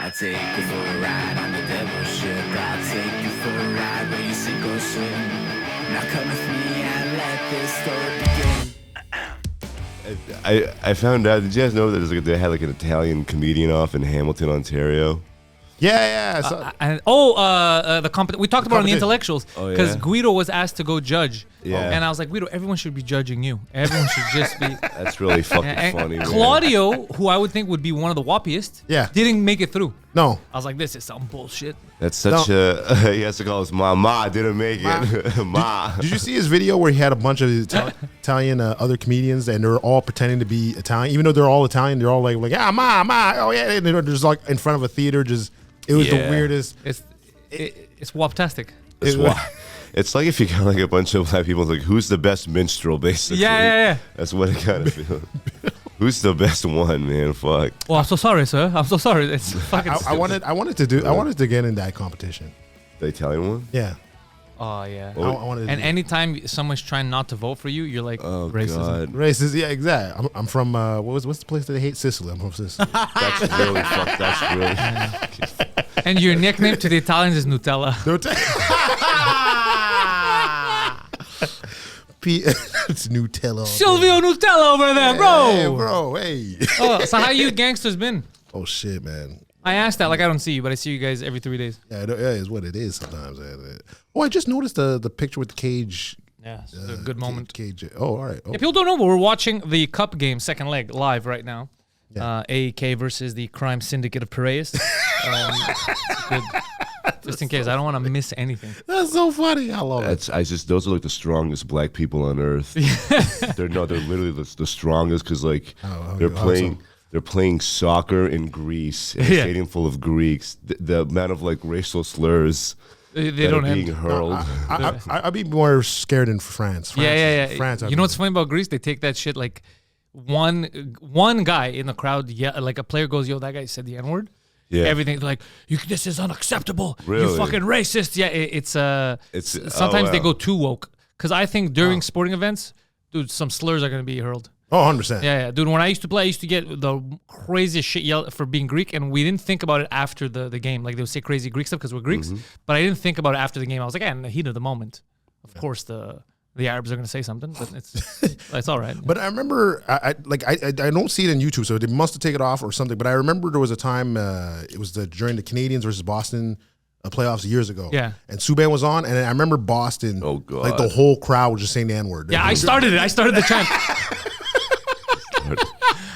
I'll take you for a ride on the devil's ship. I'll take you for a ride where you sink or swim. Now come with me and let this story begin. I found out. Did you guys know that they had like an Italian comedian off in Hamilton, Ontario? Yeah. We talked about it on the intellectuals because Guido was asked to go judge. Yeah. And I was like, Guido, everyone should be judging you. Everyone should just be. That's really fucking funny. Man. Claudio, who I would think would be one of the whoppiest, didn't make it through. No. I was like, this is some bullshit. That's such a. He has to call his mom. Ma didn't make it. Ma. Did you see his video where he had a bunch of Italian other comedians and they're all pretending to be Italian, even though they're all Italian? They're all like ma, oh yeah, and they're just like in front of a theater, just. It was the weirdest. It's woptastic. It's like if you got like a bunch of black people, like who's the best minstrel, basically. Yeah. That's what it kind of feels. Who's the best one, man? Fuck. Oh, I'm so sorry, sir. I'm so sorry. It's fucking. I wanted to get in that competition. The Italian one? Yeah. Oh yeah. I wanted. And anytime someone's trying not to vote for you, you're like racism. God. Racist, yeah, exactly. I'm from what's the place that they hate? Sicily. I'm from Sicily. That's really fucked. That's really. And your nickname to the Italians is Nutella. It's Nutella. Silvio Nutella over there, bro. Hey, bro. Hey. So how you gangsters been? Oh shit, man. I asked that like I don't see you, but I see you guys every 3 days. Yeah, it's what it is sometimes. Oh, I just noticed the picture with the cage. Yeah, it's a good moment. Cage. Oh, all right. Oh. Yeah, people don't know, but we're watching the Cup game, second leg, live right now. Yeah. AEK versus the Crime Syndicate of Piraeus. Good. Just in case, I don't want to miss anything. That's so funny. I love it. Those are like the strongest black people on earth. They're literally the strongest because like they're playing soccer in Greece, in a stadium full of Greeks. The amount of like racial slurs they don't being hurled. I'd be more scared in France. Yeah. France. You know what's funny about Greece? They take that shit like one guy in the crowd, like a player goes, yo, that guy said the N-word. Yeah. Everything's like, this is unacceptable. Really? You fucking racist. Yeah, it's sometimes they go too woke. Because I think during sporting events, dude, some slurs are going to be hurled. Oh, 100%. Yeah. Dude, when I used to play, I used to get the craziest shit yelled for being Greek, and we didn't think about it after the game. Like, they would say crazy Greek stuff because we're Greeks, but I didn't think about it after the game. I was like, in the heat of the moment, of course the Arabs are going to say something, but it's all right. But I remember, I don't see it on YouTube, so they must have taken it off or something. But I remember there was a time, it was during the Canadiens versus Boston playoffs years ago. Yeah. And Subban was on, and I remember Boston. Oh God. Like the whole crowd was just saying the N-word. Yeah, I started it. I started the chant.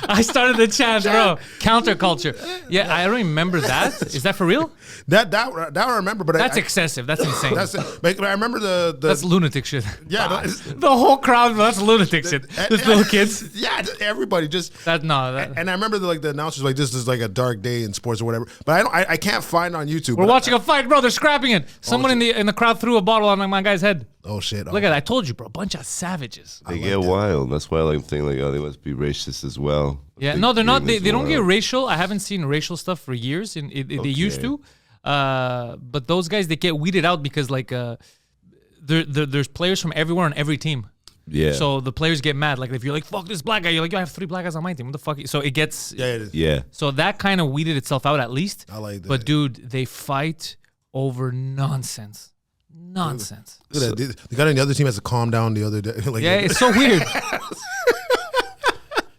I started the chant, bro. Counterculture. Yeah, I don't remember that. Is that for real? That I remember, but that's excessive. That's insane. But I remember that's lunatic shit. Yeah, the whole crowd. That's lunatic shit. Just little kids. Yeah, everybody just And I remember the announcers like, this is like a dark day in sports or whatever. But I can't find it on YouTube. We're watching a fight, bro. They're scrapping it. Someone in the crowd threw a bottle on my guy's head. Oh shit! Look at that! I told you, bro. Bunch of savages. They get wild. That's why I'm thinking like, they must be racist as well. Yeah, no, they're not. They don't get racial. I haven't seen racial stuff for years. They used to, but those guys, they get weeded out because like there's players from everywhere on every team. Yeah. So the players get mad. Like if you're like, fuck this black guy, you're like, yo, I have 3 black guys on my team. What the fuck? So it gets Yeah. So that kind of weeded itself out at least. I like that. But dude, they fight over nonsense. Nonsense. Look at that. The guy on the other team has to calm down the other day. Like, it's so weird. Because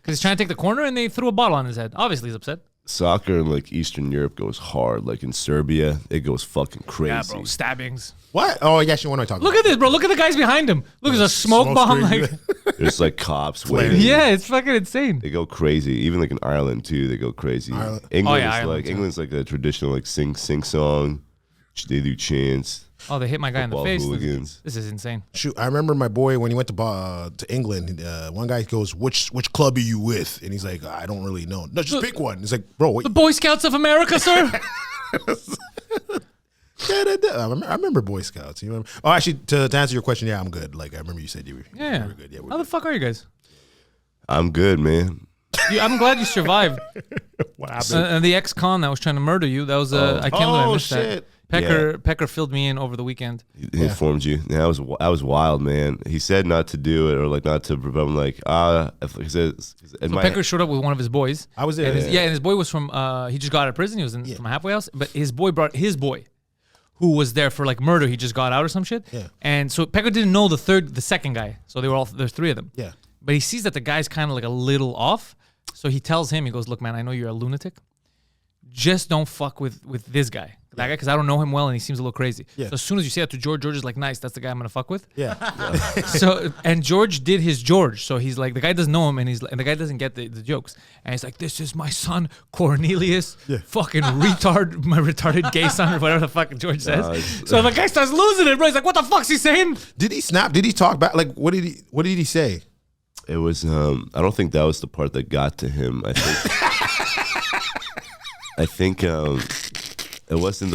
he's trying to take the corner and they threw a bottle on his head. Obviously, he's upset. Soccer in like Eastern Europe goes hard. Like in Serbia, it goes fucking crazy. Yeah, bro. Stabbings. What? Oh, yes, you want to talk about. Look at this, bro. Look at the guys behind him. Look, there's a smoke bomb. Like, there's like cops waiting. Yeah, it's fucking insane. They go crazy. Even like in Ireland too, they go crazy. England's like a traditional like sing song. They do chants. Oh, they hit my guy in the face. Hooligans. This is insane. Shoot, I remember my boy when he went to England. One guy goes, "Which club are you with?" And he's like, "I don't really know." No, just pick one. He's like, "Bro, what?" The Boy Scouts of America, sir. I remember Boy Scouts. You remember? Oh, actually, to answer your question, yeah, I'm good. Like I remember you said you were good. Yeah, how the fuck are you guys? I'm good, man. I'm glad you survived. What happened? And the ex-con that was trying to murder you. That was I can't believe I missed that. Pecker filled me in over the weekend. He informed you. Yeah, I was wild, man. He said not to do it or like not to. But I'm like, he says. So Pecker showed up with one of his boys. I was there. And and his boy was from. He just got out of prison. He was from a halfway house. But his boy brought his boy, who was there for like murder. He just got out or some shit. Yeah. And so Pecker didn't know the second guy. So there's three of them. Yeah. But he sees that the guy's kind of like a little off. So he tells him, he goes, "Look, man, I know you're a lunatic. Just don't fuck with this guy, that guy, because I don't know him well and he seems a little crazy." Yeah. So as soon as you say that to George is like, "Nice, that's the guy I'm gonna fuck with." Yeah. So and George did his George. So he's like, the guy doesn't know him and the guy doesn't get the jokes. And he's like, "This is my son Cornelius, fucking retard, my retarded gay son," or whatever the fuck George says. So the guy starts losing it, bro. He's like, "What the fuck's he saying?" Did he snap? Did he talk back? Like, what did he say? It was. I don't think that was the part that got to him. I think. It wasn't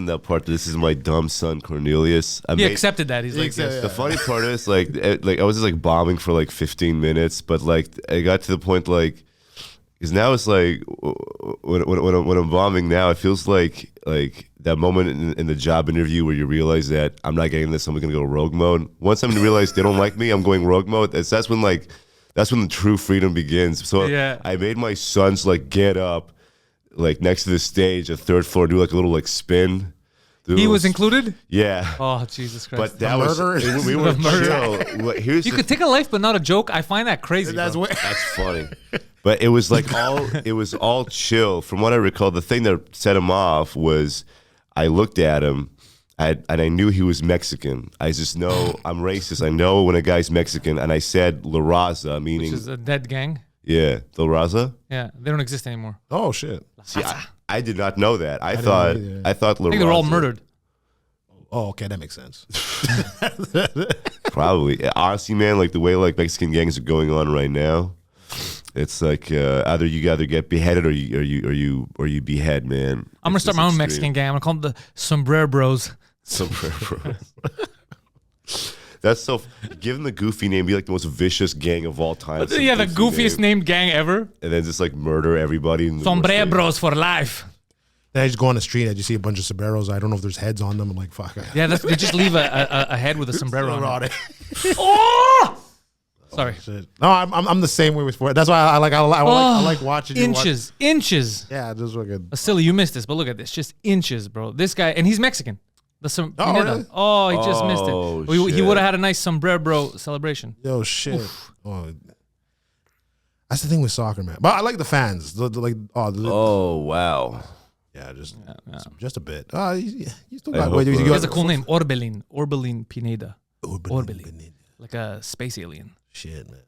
that part. This is my dumb son Cornelius. He accepted that. He's like, the funny part is like I was just like bombing for like 15 minutes, but like I got to the point like, because now it's like when I'm bombing now, it feels like that moment in the job interview where you realize that I'm not getting this, I'm gonna go rogue mode. Once I'm gonna realize they don't like me, I'm going rogue mode. That's when the true freedom begins. So I made my sons like get up. Like next to the stage, a third floor, do like a little like spin. He was included? Yeah. Oh, Jesus Christ. But that was we were chill. You could take a life, but not a joke. I find that crazy. That's funny. But it was like all chill. From what I recall, the thing that set him off was I looked at him and I knew he was Mexican. I just know I'm racist. I know when a guy's Mexican, and I said La Raza, meaning which is a dead gang. Yeah, the Raza. Yeah, they don't exist anymore. Oh shit! See, I did not know that. I thought La I think they're all murdered. Oh, okay, that makes sense. Probably, honestly, man, like the way like Mexican gangs are going on right now, it's like either you get beheaded or you behead, man. I'm gonna start my own Mexican gang. I'm gonna call them the Sombrero Bros. Sombrero Bros. That's so. Give them the goofy name. Be like the most vicious gang of all time. Yeah, the goofiest named gang ever. And then just like murder everybody. Sombrero Bros for life. Then I just go on the street and I just see a bunch of sombreros. I don't know if there's heads on them. I'm like, fuck. Yeah, they just leave a head with a sombrero on it. Oh! Sorry. No, I'm the same way with sports. That's why I like watching inches. Yeah, just fucking. Assily, you missed this, but look at this, just inches, bro. This guy, and he's Mexican. Really? Oh, he just missed it. He would have had a nice sombrero celebration. Yo, shit. Oh, that's the thing with soccer, man. But I like the fans. Oh, wow. Yeah, just a bit. You still got. He has a cool name, Orbelin Pineda. Orbelin. Like a space alien. Shit, man.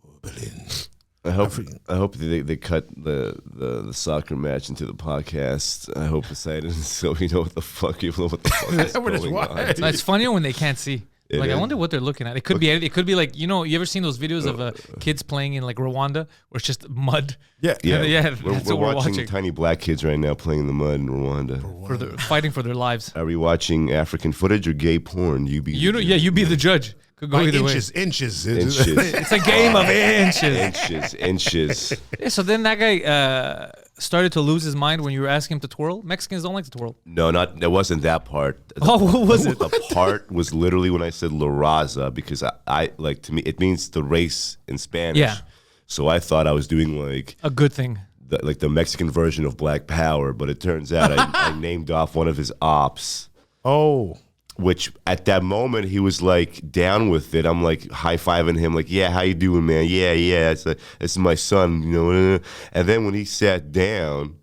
Orbelin. I hope they cut the soccer match into the podcast. I hope Poseidon, so we know what the fuck is going on. It's funnier when they can't see. I wonder what they're looking at. It could be like, you ever seen those videos of kids playing in like Rwanda where it's just mud? Yeah. That's we're what we're watching tiny black kids right now playing in the mud in Rwanda. Fighting for their lives. Are we watching African footage or gay porn? You be the judge. Could go either way. Inches. It's a game of inches. Inches. Yeah, so then that guy started to lose his mind when you were asking him to twirl. Mexicans don't like to twirl. No, it wasn't that part. What was it? The part was literally when I said La Raza, because I like, to me it means the race in Spanish. Yeah. So I thought I was doing like a good thing. Like the Mexican version of Black Power, but it turns out I named off one of his ops. Oh. Which at that moment he was like down with it. I'm like high-fiving him, like, yeah, how you doing, man? Yeah, it's my son, And then when he sat down,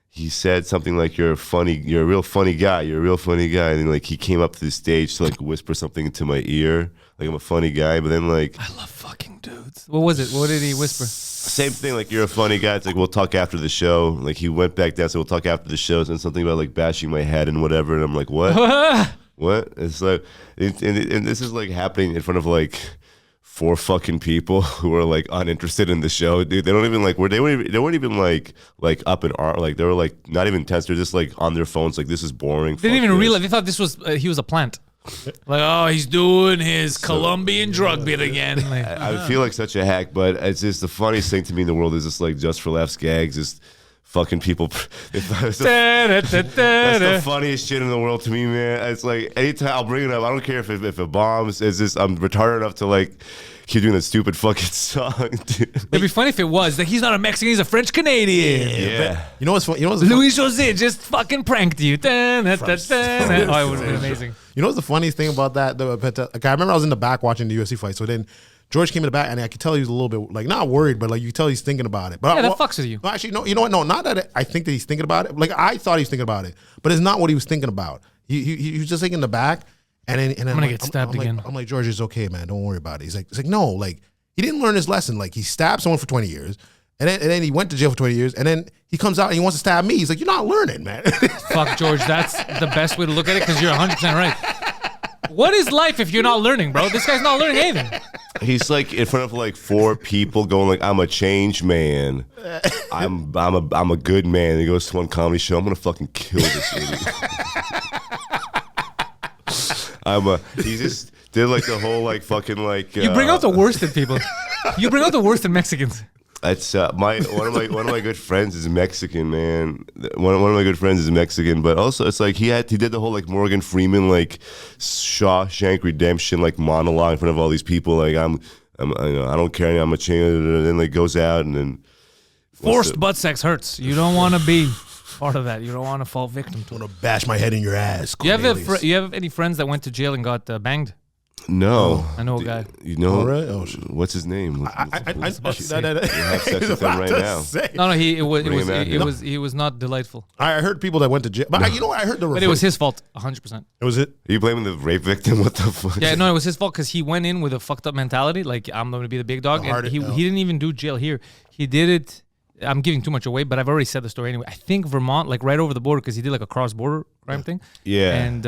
he said something like, you're a real funny guy. And then like he came up to the stage to like whisper something into my ear, like I'm a funny guy. But then like, I love fucking dudes. What was it? What did he whisper? Same thing, like, you're a funny guy. It's like, we'll talk after the show. Like he went back down, so we'll talk after the show. And something about like bashing my head and whatever. And I'm like, what? What? It's like, and this is like happening in front of like 4 fucking people who are like uninterested in the show, dude. They don't even like they weren't even like up in art. Like they were like not even tense. They're just like on their phones. Like, this is boring. They didn't even realize. They thought this was he was a plant. Like, oh, he's doing his Colombian drug bit again. Like, I feel like such a hack, but it's just the funniest thing to me in the world is just like Just for Laughs gags. Just fucking people. That's the funniest shit in the world to me, man. It's like anytime I'll bring it up, I don't care if it bombs. It's just I'm retarded enough to like keep doing that stupid fucking song. Dude. It'd be funny if it was like he's not a Mexican, he's a French Canadian. Yeah. You know what's funny? Luis Jose just fucking pranked you. Oh, it would have been amazing. You know what's the funniest thing about that? Like, I remember I was in the back watching the UFC fight. So then George came in the back, and I could tell he was a little bit like not worried, but like you could tell he's thinking about it. But that fucks with you. No, actually, no. You know what? No, not that I think that he's thinking about it. Like I thought he was thinking about it, but it's not what he was thinking about. He was just like in the back, and then I'm gonna get stabbed again. I'm like, George, it's okay, man. Don't worry about it. He's like, no, like he didn't learn his lesson. Like he stabbed someone for 20 years. And then he went to jail for 20 years, and then he comes out and he wants to stab me. He's like, you're not learning, man. Fuck, George, that's the best way to look at it because you're 100% right. What is life if you're not learning, bro? This guy's not learning anything. He's like in front of like 4 people going like, I'm a changed man. I'm a good man. And he goes to one comedy show, I'm gonna fucking kill this idiot. He just did like the whole like fucking like you bring out the worst in people. You bring out the worst in Mexicans. That's one of my good friends is Mexican, man. One of my good friends is Mexican, but also it's like he did the whole like Morgan Freeman like Shawshank Redemption like monologue in front of all these people like I don't care, I'm a change, and then like goes out and then forced butt sex hurts. You don't want to be part of that. You don't want to fall victim to it. I want to bash my head in your ass. You have any friends that went to jail and got banged? No, I know a guy. You know, all right? What's his name? You have sex with him right now. No, he was not delightful. I heard people that went to jail, but you know what? I heard the. But it was his fault, 100%. It was it. Are you blaming the rape victim? What the fuck? Yeah, no, it was his fault because he went in with a fucked up mentality, like I'm going to be the big dog, and he didn't even do jail here. He did it. I'm giving too much away, but I've already said the story anyway. I think Vermont, like right over the border, because he did like a cross-border crime thing. Yeah. And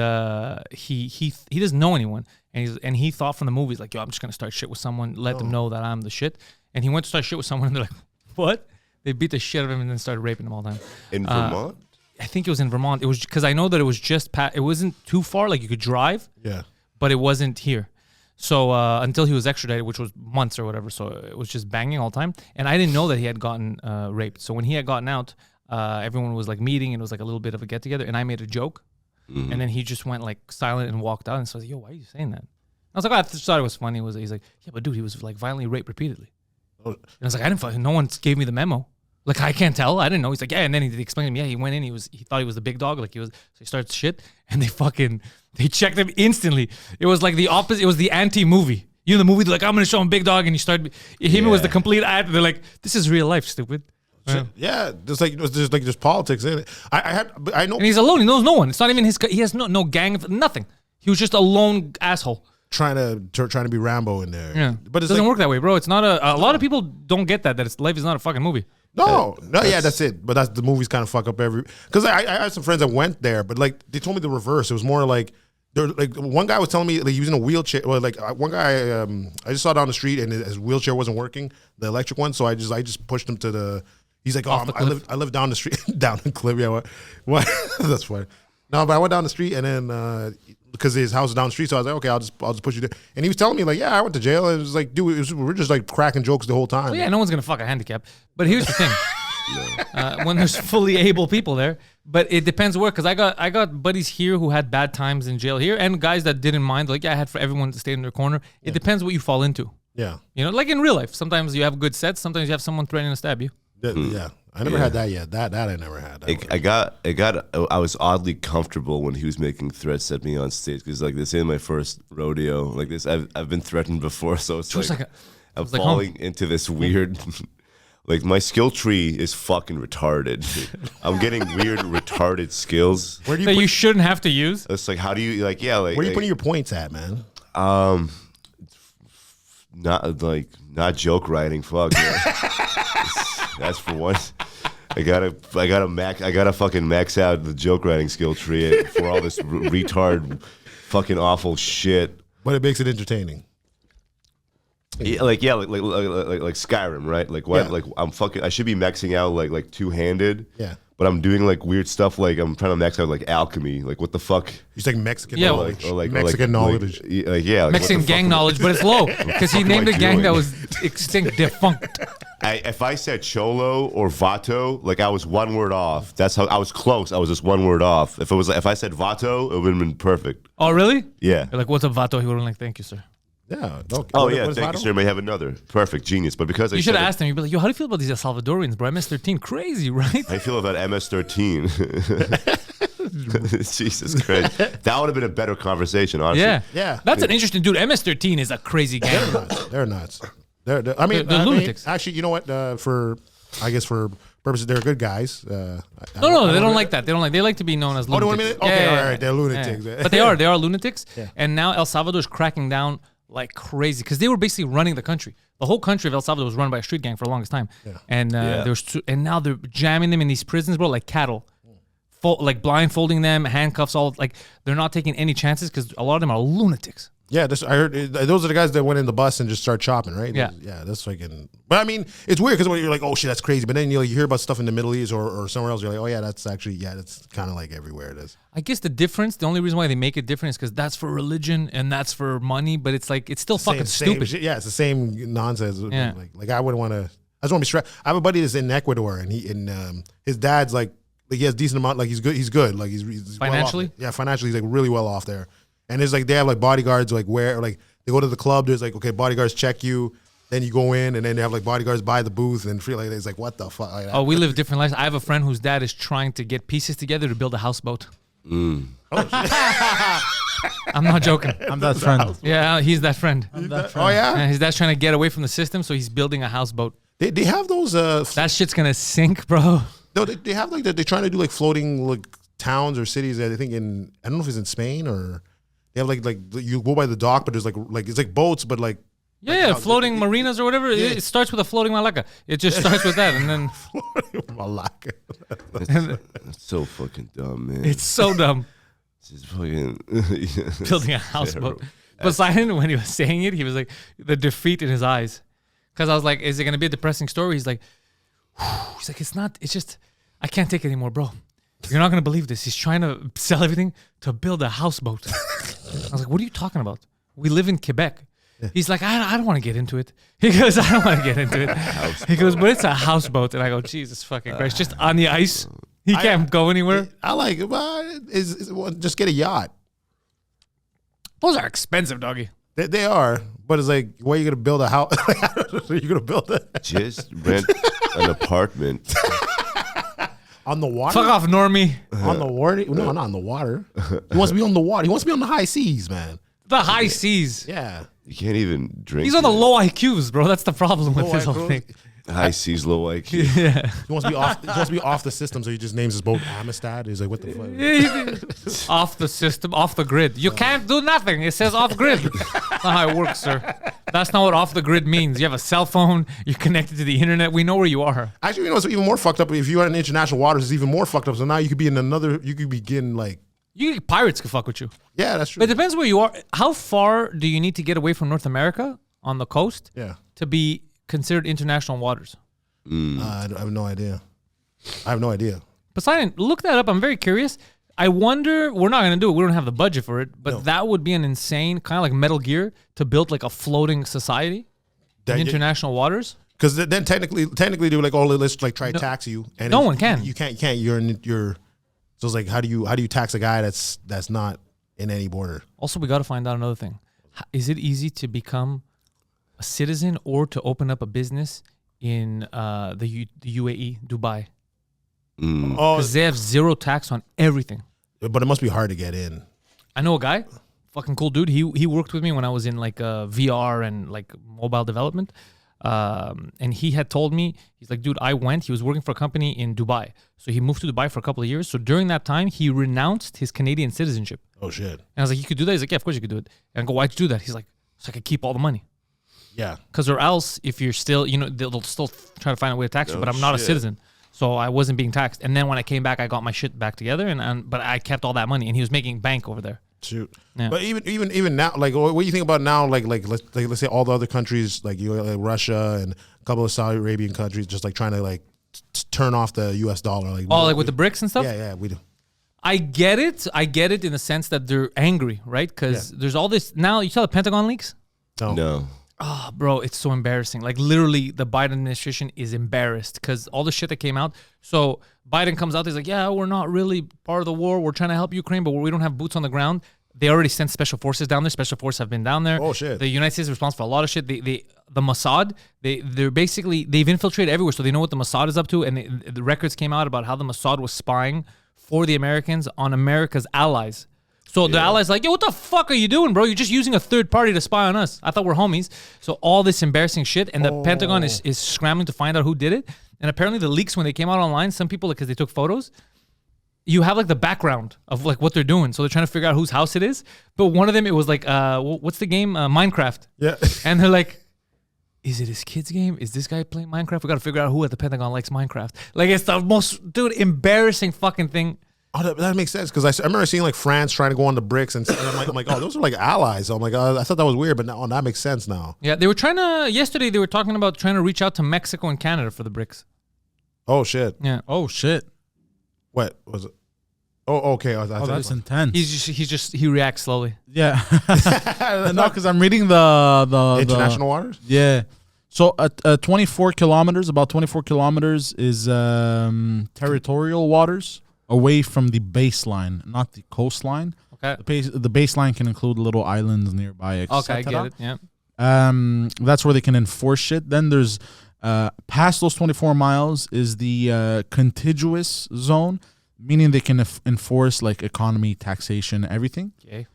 he doesn't know anyone, and he thought from the movies like, yo, I'm just gonna start shit with someone, let them know that I'm the shit. And he went to start shit with someone, and they're like, what? They beat the shit out of him and then started raping him all the time. In Vermont? I think it was in Vermont. It was because I know that it was just it wasn't too far, like you could drive. Yeah. But it wasn't here. So until he was extradited, which was months or whatever, so it was just banging all the time. And I didn't know that he had gotten raped. So when he had gotten out, everyone was like meeting, and it was like a little bit of a get together. And I made a joke, and then he just went like silent and walked out. And so I was like, "Yo, why are you saying that?" I was like, "Oh, I just thought it was funny." He's like, "Yeah, but dude, he was like violently raped repeatedly." And I was like, "I didn't fucking. No one gave me the memo. Like I can't tell. I didn't know." He's like, "Yeah," and then he explained to me, "Yeah, he went in. He thought he was the big dog. Like he was." So he starts shit, and they checked him instantly. It was like the opposite. It was the anti-movie. You know, the movie, they're like, I'm going to show him big dog, and you start, him was the complete ad. They're like, this is real life, stupid. Yeah, there's politics in it. I know. And he's alone. He knows no one. It's not even his, he has no gang, nothing. He was just a lone asshole. Trying to be Rambo in there. Yeah. But it doesn't work that way, bro. It's not a lot of people don't get that life is not a fucking movie. That's it. But the movies kind of fuck up because I had some friends that went there, but like they told me the reverse. It was more like, like one guy was telling me like he was in a wheelchair. Well, like one guy I just saw down the street and his wheelchair wasn't working, the electric one. So I just pushed him to the. He's like, oh, I live down the street, down the cliff. Yeah, what? That's funny. No, but I went down the street and then because his house is down the street, so I was like, okay, I'll just push you there. And he was telling me like, yeah, I went to jail. And it was like, dude, we're just like cracking jokes the whole time. Well, yeah, no one's gonna fuck a handicap. But here's the thing. When there's fully able people there, but it depends where. Because I got buddies here who had bad times in jail here, and guys that didn't mind. Like, yeah, I had for everyone to stay in their corner. It depends what you fall into. Yeah, you know, like in real life, sometimes you have good sets. Sometimes you have someone threatening to stab you. Yeah, I never had that yet. That I never had. I was oddly comfortable when he was making threats at me on stage because like this ain't my first rodeo. Like this, I've been threatened before, so it's like I'm falling into this weird. Like, my skill tree is fucking retarded. I'm getting weird, retarded skills. Where do you shouldn't have to use? It's like, how do you, like, yeah, like. Where are you putting your points at, man? Not joke writing. Fuck. That's for one. I gotta fucking max out the joke writing skill tree for all this retard, fucking awful shit. But it makes it entertaining. Yeah, like Skyrim, right? Like what? Yeah. Like I should be maxing out like two-handed. Yeah. but I'm doing like weird stuff. Like I'm trying to max out like alchemy. Like what the fuck? You saying Mexican Yeah. knowledge? Or like Mexican knowledge. Yeah, like, Mexican what the gang fuck knowledge, but it's low because he am named I a gang doing? that was extinct, defunct. If I said cholo or vato, like I was one word off. That's how I was close. I was just one word off. If I said vato, it would have been perfect. Oh, really? Yeah. You're like, what's up, Vato? He would have been like, thank you, sir. Yeah. Oh yeah, thank you, sir. May have another perfect genius, but because You should have asked him. You'd be like, yo, how do you feel about these El Salvadorians, bro? MS-13, crazy, right? I feel about MS-13. Jesus Christ, that would have been a better conversation, honestly. Yeah. That's an interesting dude. MS-13 is a crazy gang. They're nuts. I mean, They're lunatics. Actually, you know what? For purposes, they're good guys. No, they don't like that. They don't like. They like to be known as Oh, do you want lunatics. me to- okay, Yeah, all right, they're lunatics. But they are lunatics. Yeah. And now El Salvador is cracking down like crazy because they were basically running the country. The whole country of El Salvador was run by a street gang for the longest time. Yeah. And and now they're jamming them in these prisons, bro, like cattle. Like blindfolding them, handcuffs, all like they're not taking any chances because a lot of them are lunatics. Yeah, I heard those are the guys that went in the bus and just start chopping, right? Yeah. Yeah, that's fucking. But I mean, it's weird because when you're like, oh shit, that's crazy. But then you hear about stuff in the Middle East or somewhere else, you're like, oh yeah, that's kind of like everywhere it is. I guess the only reason why they make it different is because that's for religion and that's for money, but it's like, it's still fucking stupid. Shit. Yeah, it's the same nonsense. Yeah. Like I wouldn't want to. I just want to be stressed. I have a buddy that's in Ecuador, and his dad's like he has decent amount. Like he's good. Like he's Financially? well off. Yeah, financially he's like really well off there. And it's like they have like bodyguards like where like they go to the club. There's like, okay, bodyguards check you. Then you go in, and then they have like bodyguards by the booth and free. Like it's like what the fuck. Like, Oh, we live different lives. I have a friend whose dad is trying to get pieces together to build a houseboat. I'm not joking. I'm that friend. Yeah, he's that friend. I'm that oh friend. yeah, And his dad's trying to get away from the system, so he's building a houseboat. they have those. That shit's gonna sink, bro. No, they have like that. They're trying to do like floating like towns or cities. I think I don't know if it's in Spain or they have like you go by the dock, but there's like it's like boats, but like Yeah, floating marinas or whatever. Yeah. It starts with a floating malacca. It just starts with that, and then Malacca. That's so fucking dumb, man. it's so dumb. It's just fucking Building a houseboat. Poseidon, when he was saying it, he was like the defeat in his eyes, because I was like, "Is it gonna be a depressing story?" He's like, "It's not. It's just I can't take it anymore, bro. You're not gonna believe this. He's trying to sell everything to build a houseboat." I was like, "What are you talking about? We live in Quebec." He's like, I don't want to get into it. He goes, I don't want to get into it. He goes, but it's a houseboat. And I go, Jesus fucking Christ, just on the ice. He can't go anywhere. I like it, but just get a yacht. Those are expensive, doggy. They are, but it's like, where are you gonna build a house? You're gonna build it just rent an apartment. on the water. Fuck off, normie. On the water? No, not on the water. He wants to be on the water. He wants to be on the high seas, man. The high seas. Yeah. You can't even drink. He's on the it. low IQs, bro. That's the problem with Low this whole IQ. thing. High seas, low IQ. Yeah. He wants to be off. He wants to be off the system, so he just names his boat Amistad. He's like, what the fuck? Off the system, off the grid. You can't do nothing. It says off grid. That's not how it works, sir. That's not what off the grid means. You have a cell phone. You're connected to the internet. We know where you are. Actually, you know what's even more fucked up? If you are in international waters, it's even more fucked up. So now you could be in another. You could begin like. Pirates can fuck with you. Yeah, that's true. But it depends where you are. How far do you need to get away from North America on the coast to be considered international waters? I have no idea. I have no idea. Poseidon, look that up. I'm very curious. I wonder, we're not going to do it. We don't have the budget for it, but that would be an insane, kind of like Metal Gear, to build like a floating society in international waters. Because then technically they were like, oh, let's like try to tax you. And No one can. You can't. You're. So it's like, how do you tax a guy that's not in any border? Also, we got to find out another thing. Is it easy to become a citizen or to open up a business in the UAE, Dubai? Oh, Because they have zero tax on everything. but it must be hard to get in. I know a guy, fucking cool dude. He worked with me when I was in like VR and like mobile development. And he had told me, he's like, dude, he was working for a company in Dubai. So he moved to Dubai for a couple of years. So during that time, he renounced his Canadian citizenship. Oh, shit. And I was like, you could do that? He's like, yeah, of course you could do it. And I go, why'd you do that? He's like, so I could keep all the money. Yeah. Because or else, if you're still, they'll still try to find a way to tax you, but I'm not a citizen. So I wasn't being taxed. And then when I came back, I got my shit back together, but I kept all that money. And he was making bank over there. Shoot. Yeah. But even now, like, what do you think about now? Like let's say all the other countries, like Russia and a couple of Saudi Arabian countries, just like trying to like turn off the U.S. dollar. Like, like with the bricks and stuff? Yeah, we do. I get it. I get it in the sense that they're angry, right? Because there's all this. Now, you saw the Pentagon leaks? No. Oh, bro, it's so embarrassing. Like, literally, the Biden administration is embarrassed because all the shit that came out. So Biden comes out, he's like, yeah, we're not really part of the war. We're trying to help Ukraine, but we don't have boots on the ground. They already sent special forces down there. Special forces have been down there. Oh, shit. The United States is responsible for a lot of shit. The Mossad, they're basically, they've infiltrated everywhere, so they know what the Mossad is up to. And the records came out about how the Mossad was spying for the Americans on America's allies. So the allies like, yo, what the fuck are you doing, bro? You're just using a third party to spy on us. I thought we're homies. So all this embarrassing shit, and the Pentagon is scrambling to find out who did it. And apparently the leaks, when they came out online, some people, because they took photos, you have like the background of like what they're doing. So they're trying to figure out whose house it is. But one of them, it was like, what's the game? Minecraft. Yeah. And they're like, is it his kid's game? Is this guy playing Minecraft? We got to figure out who at the Pentagon likes Minecraft. Like, it's the most, embarrassing fucking thing. Oh, that makes sense because I remember seeing like France trying to go on the BRICS, and I'm like, oh, those are like allies. So I'm like, I thought that was weird, but now that makes sense now. Yeah, they were trying to, yesterday they were talking about trying to reach out to Mexico and Canada for the BRICS. Oh, shit. Yeah. Oh, shit. What was it? Oh, okay. That's intense. He reacts slowly. Yeah. No, because I'm reading the international waters? Yeah. So at 24 kilometers, about 24 kilometers is territorial waters away from the baseline, not the coastline. Okay. The baseline can include little islands nearby, etc. Okay, I get it. Yeah. That's where they can enforce shit. Then there's past those 24 miles is the contiguous zone, meaning they can enforce like economy, taxation, everything. Okay.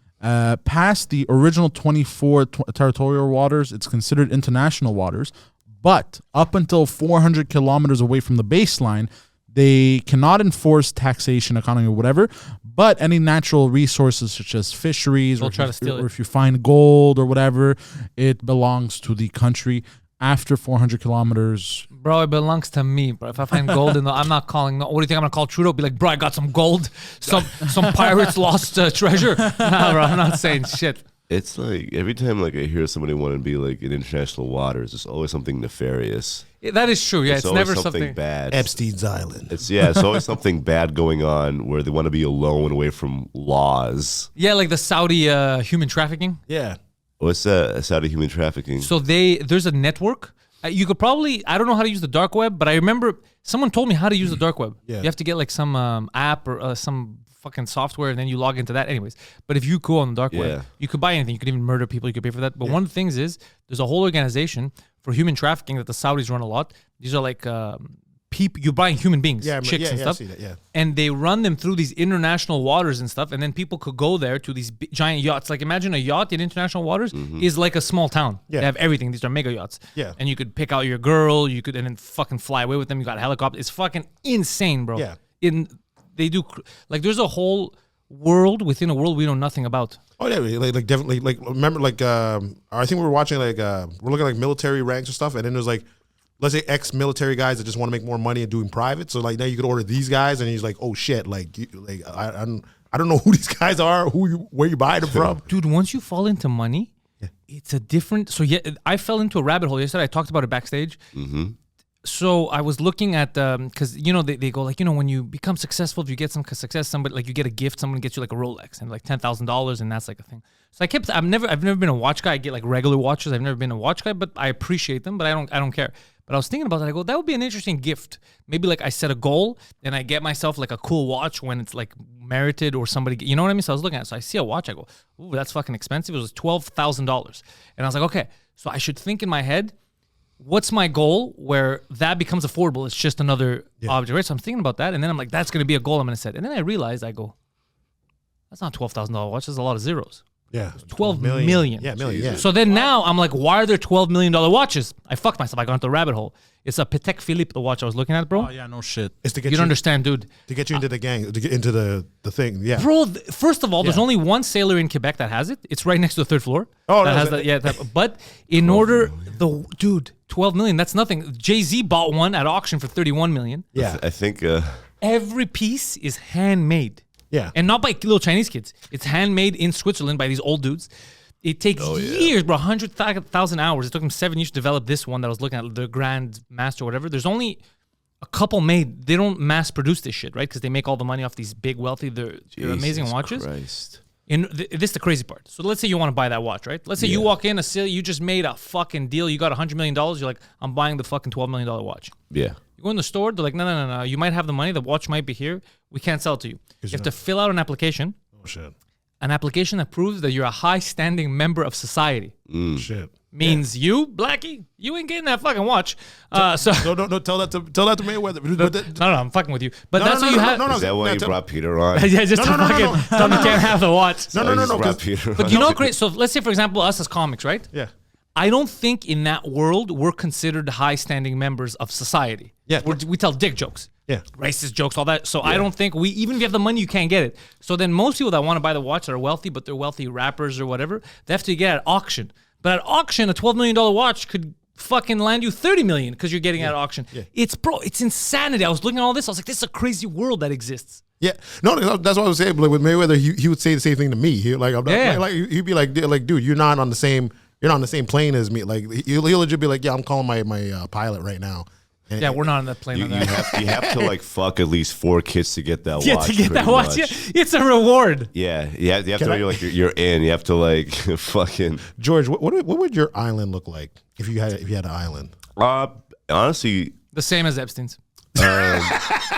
Past the original 24 territorial waters, it's considered international waters. But up until 400 kilometers away from the baseline, they cannot enforce taxation, economy, or whatever. But any natural resources such as fisheries, or if you find gold or whatever, it belongs to the country. After 400 kilometers, bro, it belongs to me, bro. If I find gold in the, I'm not calling. No, what do you think I'm gonna call Trudeau? Be like, bro, I got some gold. Some pirates lost treasure. Nah, bro, I'm not saying shit. It's like every time like I hear somebody want to be like in international waters, it's always something nefarious. Yeah, that is true. Yeah, it's never something bad. Epstein's Island. It's always something bad going on where they want to be alone, away from laws. Yeah, like the Saudi human trafficking. Yeah. What's that? Saudi human trafficking. So there's a network. You could probably, I don't know how to use the dark web, but I remember someone told me how to use the dark web. Yeah. You have to get like some app or some fucking software, and then you log into that. Anyways, but if you go on the dark web, you could buy anything. You could even murder people. You could pay for that. But one of the things is there's a whole organization for human trafficking that the Saudis run a lot. These are like people, you're buying human beings, chicks and stuff. I see that, and they run them through these international waters and stuff, and then people could go there to these giant yachts. Like imagine a yacht in international waters is like a small town. Yeah. They have everything. These are mega yachts. Yeah. And you could pick out your girl, and then fucking fly away with them. You got a helicopter. It's fucking insane, bro. Yeah. They do, like there's a whole world within a world we know nothing about. Oh yeah, like definitely. Like remember, like I think we were watching like we're looking at like military ranks or stuff, and then there's like, let's say ex-military guys that just want to make more money and doing private. So like now you could order these guys, and he's like, oh shit, like I don't know who these guys are, where you buy them from, dude. Once you fall into money, it's a different. So yeah, I fell into a rabbit hole yesterday. I talked about it backstage. So I was looking at because they go like, when you become successful, if you get some success, somebody like you get a gift, someone gets you like a Rolex and like $10,000, and that's like a thing. So I've never been a watch guy. I get like regular watches. I've never been a watch guy, but I appreciate them, but I don't care. But I was thinking about that. I go, that would be an interesting gift. Maybe like I set a goal and I get myself like a cool watch when it's like merited or somebody, you know what I mean? So I was looking at it. So I see a watch. I go, ooh, that's fucking expensive. It was $12,000. And I was like, okay, so I should think in my head, what's my goal where that becomes affordable? It's just another object, right? So I'm thinking about that. And then I'm like, that's going to be a goal I'm going to set. And then I realized, I go, that's not $12,000 watch. There's a lot of zeros. Yeah. 12 million. Yeah, million. Yeah. So then now I'm like, why are there $12 million watches? I fucked myself. I got into the rabbit hole. It's a Patek Philippe, the watch I was looking at, bro. Oh, yeah, no shit. It's to get you don't understand, dude. To get you into the gang, to get into the thing. Yeah. Bro, first of all, there's only one sailor in Quebec that has it. It's right next to the third floor. Oh, that no. has that, yeah. But in order, dude, 12 million, that's nothing. Jay-Z bought one at auction for 31 million. Yeah. I think every piece is handmade. Yeah. And not by little Chinese kids. It's handmade in Switzerland by these old dudes. It takes years, bro, 100,000 hours. It took them 7 years to develop this one that I was looking at, the Grand Master or whatever. There's only a couple made. They don't mass produce this shit, right? Because they make all the money off these big wealthy. They're amazing watches. Christ. And this is the crazy part. So let's say you want to buy that watch, right? Let's say you walk in, Assily, you just made a fucking deal. You got $100 million. You're like, I'm buying the fucking $12 million watch. Yeah. You go in the store. They're like, no. You might have the money. The watch might be here. We can't sell it to you. You have to fill out an application. Oh shit. An application that proves that you're a high-standing member of society. Shit. Means you, Blackie, you ain't getting that fucking watch. So No, tell that to Mayweather. no, I'm fucking with you. But that's what you have. Is that why you brought Peter on? Yeah, just to fucking tell them you can't have the watch. No. But you know, great. So let's say, for example, us as comics, right? Yeah. I don't think in that world we're considered high-standing members of society. Yeah. We tell dick jokes. Yeah. Racist jokes, all that. So I don't think even if you have the money, you can't get it. So then most people that want to buy the watch that are wealthy, but they're wealthy rappers or whatever, they have to get at auction. But at auction, a $12 million watch could fucking land you $30 million because you're getting at auction. Yeah. It's insanity. I was looking at all this. I was like, this is a crazy world that exists. Yeah, no, that's what I was saying. But with Mayweather, he would say the same thing to me. He'd be like, dude, you're not on the same plane as me. Like he'll legit be like, yeah, I'm calling my pilot right now. And, yeah, we're not on that plane. You have to like fuck at least 4 kids to get that watch. Yeah, to get that watch. Yeah, it's a reward. Yeah, you have to you're in. You have to like fucking. George, what would your island look like if you had an island? Honestly, the same as Epstein's.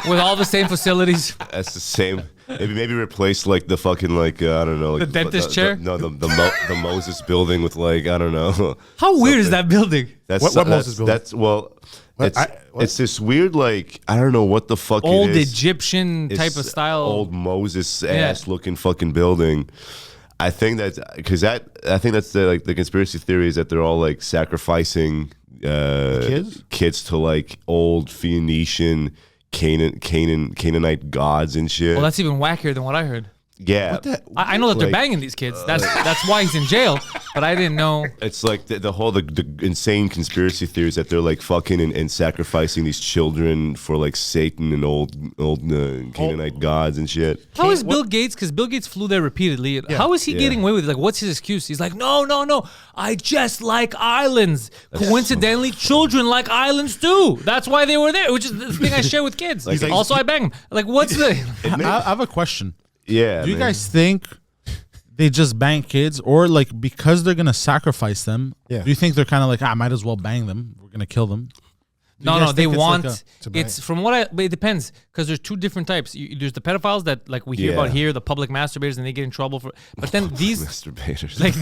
With all the same facilities. That's the same. Maybe replace like the fucking like I don't know, like, the dentist chair. The Moses building with like I don't know. How weird is that building? What Moses building? It's this weird like I don't know what the fuck old it is. Egyptian type of style, old Moses ass looking fucking building. I think that's the conspiracy theory is that they're all like sacrificing kids to like old Phoenician Canaanite gods and shit. Well, that's even wackier than what I heard. Yeah, I know that they're banging these kids. That's why he's in jail. But I didn't know. It's like the whole insane conspiracy theories that they're like fucking and sacrificing these children for like Satan and old Canaanite gods and shit. How is Bill Gates? Because Bill Gates flew there repeatedly. Yeah. How is he getting away with it? Like, what's his excuse? He's like, no. I just like islands. Coincidentally, children like islands too. That's why they were there. Which is the thing I share with kids. Also, I bang them. Like, what's the? I have a question. Yeah. Do you guys think they just bang kids, or like because they're gonna sacrifice them? Yeah. Do you think they're kind of like, might as well bang them? We're gonna kill them. No, they want. It's from what but it depends because there's 2 different types. There's the pedophiles that like we hear about here, the public masturbators, and they get in trouble for. But then these masturbators, like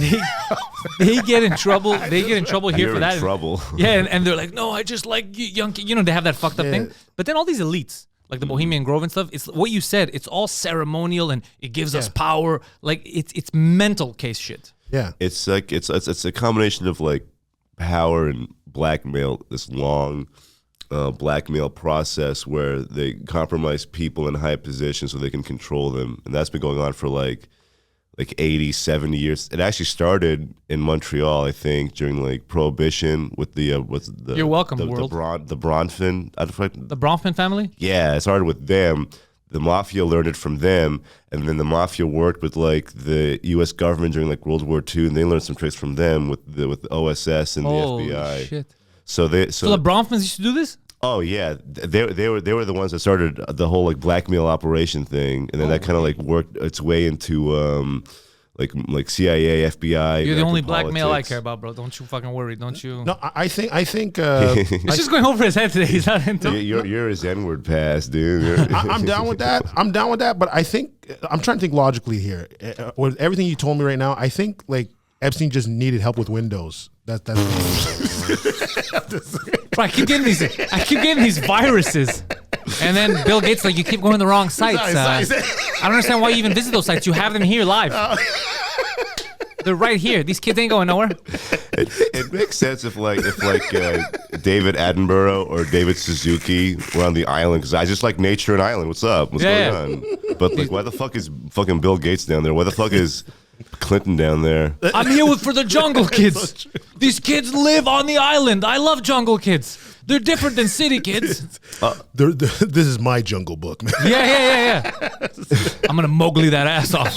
they get in trouble. They get in trouble here for that. Trouble. Yeah, and they're like, no, I just like young. They have that fucked up thing. But then all these elites. Like the Bohemian Grove and stuff, it's what you said. It's all ceremonial and it gives us power. Like it's mental case shit. Yeah, it's like it's a combination of like power and blackmail. This long blackmail process where they compromise people in high positions so they can control them, and that's been going on for like 80, 70 years. It actually started in Montreal, I think, during like Prohibition with the You're welcome, world. The Bronfman. The Bronfman family? Yeah, it started with them. The mafia learned it from them, and then the mafia worked with like the U.S. government during like World War II, and they learned some tricks from them with the OSS and the FBI. Shit. So the Bronfmans used to do this? Oh yeah, they were the ones that started the whole like blackmail operation thing, and then that kind of like worked its way into like CIA, FBI. You're the only blackmail I care about, bro. Don't you fucking worry. Don't you? No, I think. It's just going over his head today. He's not into. You're his N-word pass, dude. I'm down with that. But I think I'm trying to think logically here. With everything you told me right now, I think like Epstein just needed help with Windows. That's. Bro, I keep getting these viruses, and then Bill Gates like, you keep going to the wrong sites. I don't understand why you even visit those sites. You have them here live. They're right here. These kids ain't going nowhere. It makes sense if David Attenborough or David Suzuki were on the island, because I just like nature and island. What's up? What's going on? But like, why the fuck is fucking Bill Gates down there? Why the fuck is Clinton down there? I'm here for the jungle kids. These kids live on the island. I love jungle kids. They're different than city kids. This is my Jungle Book, man. Yeah. I'm gonna Mowgli that ass off.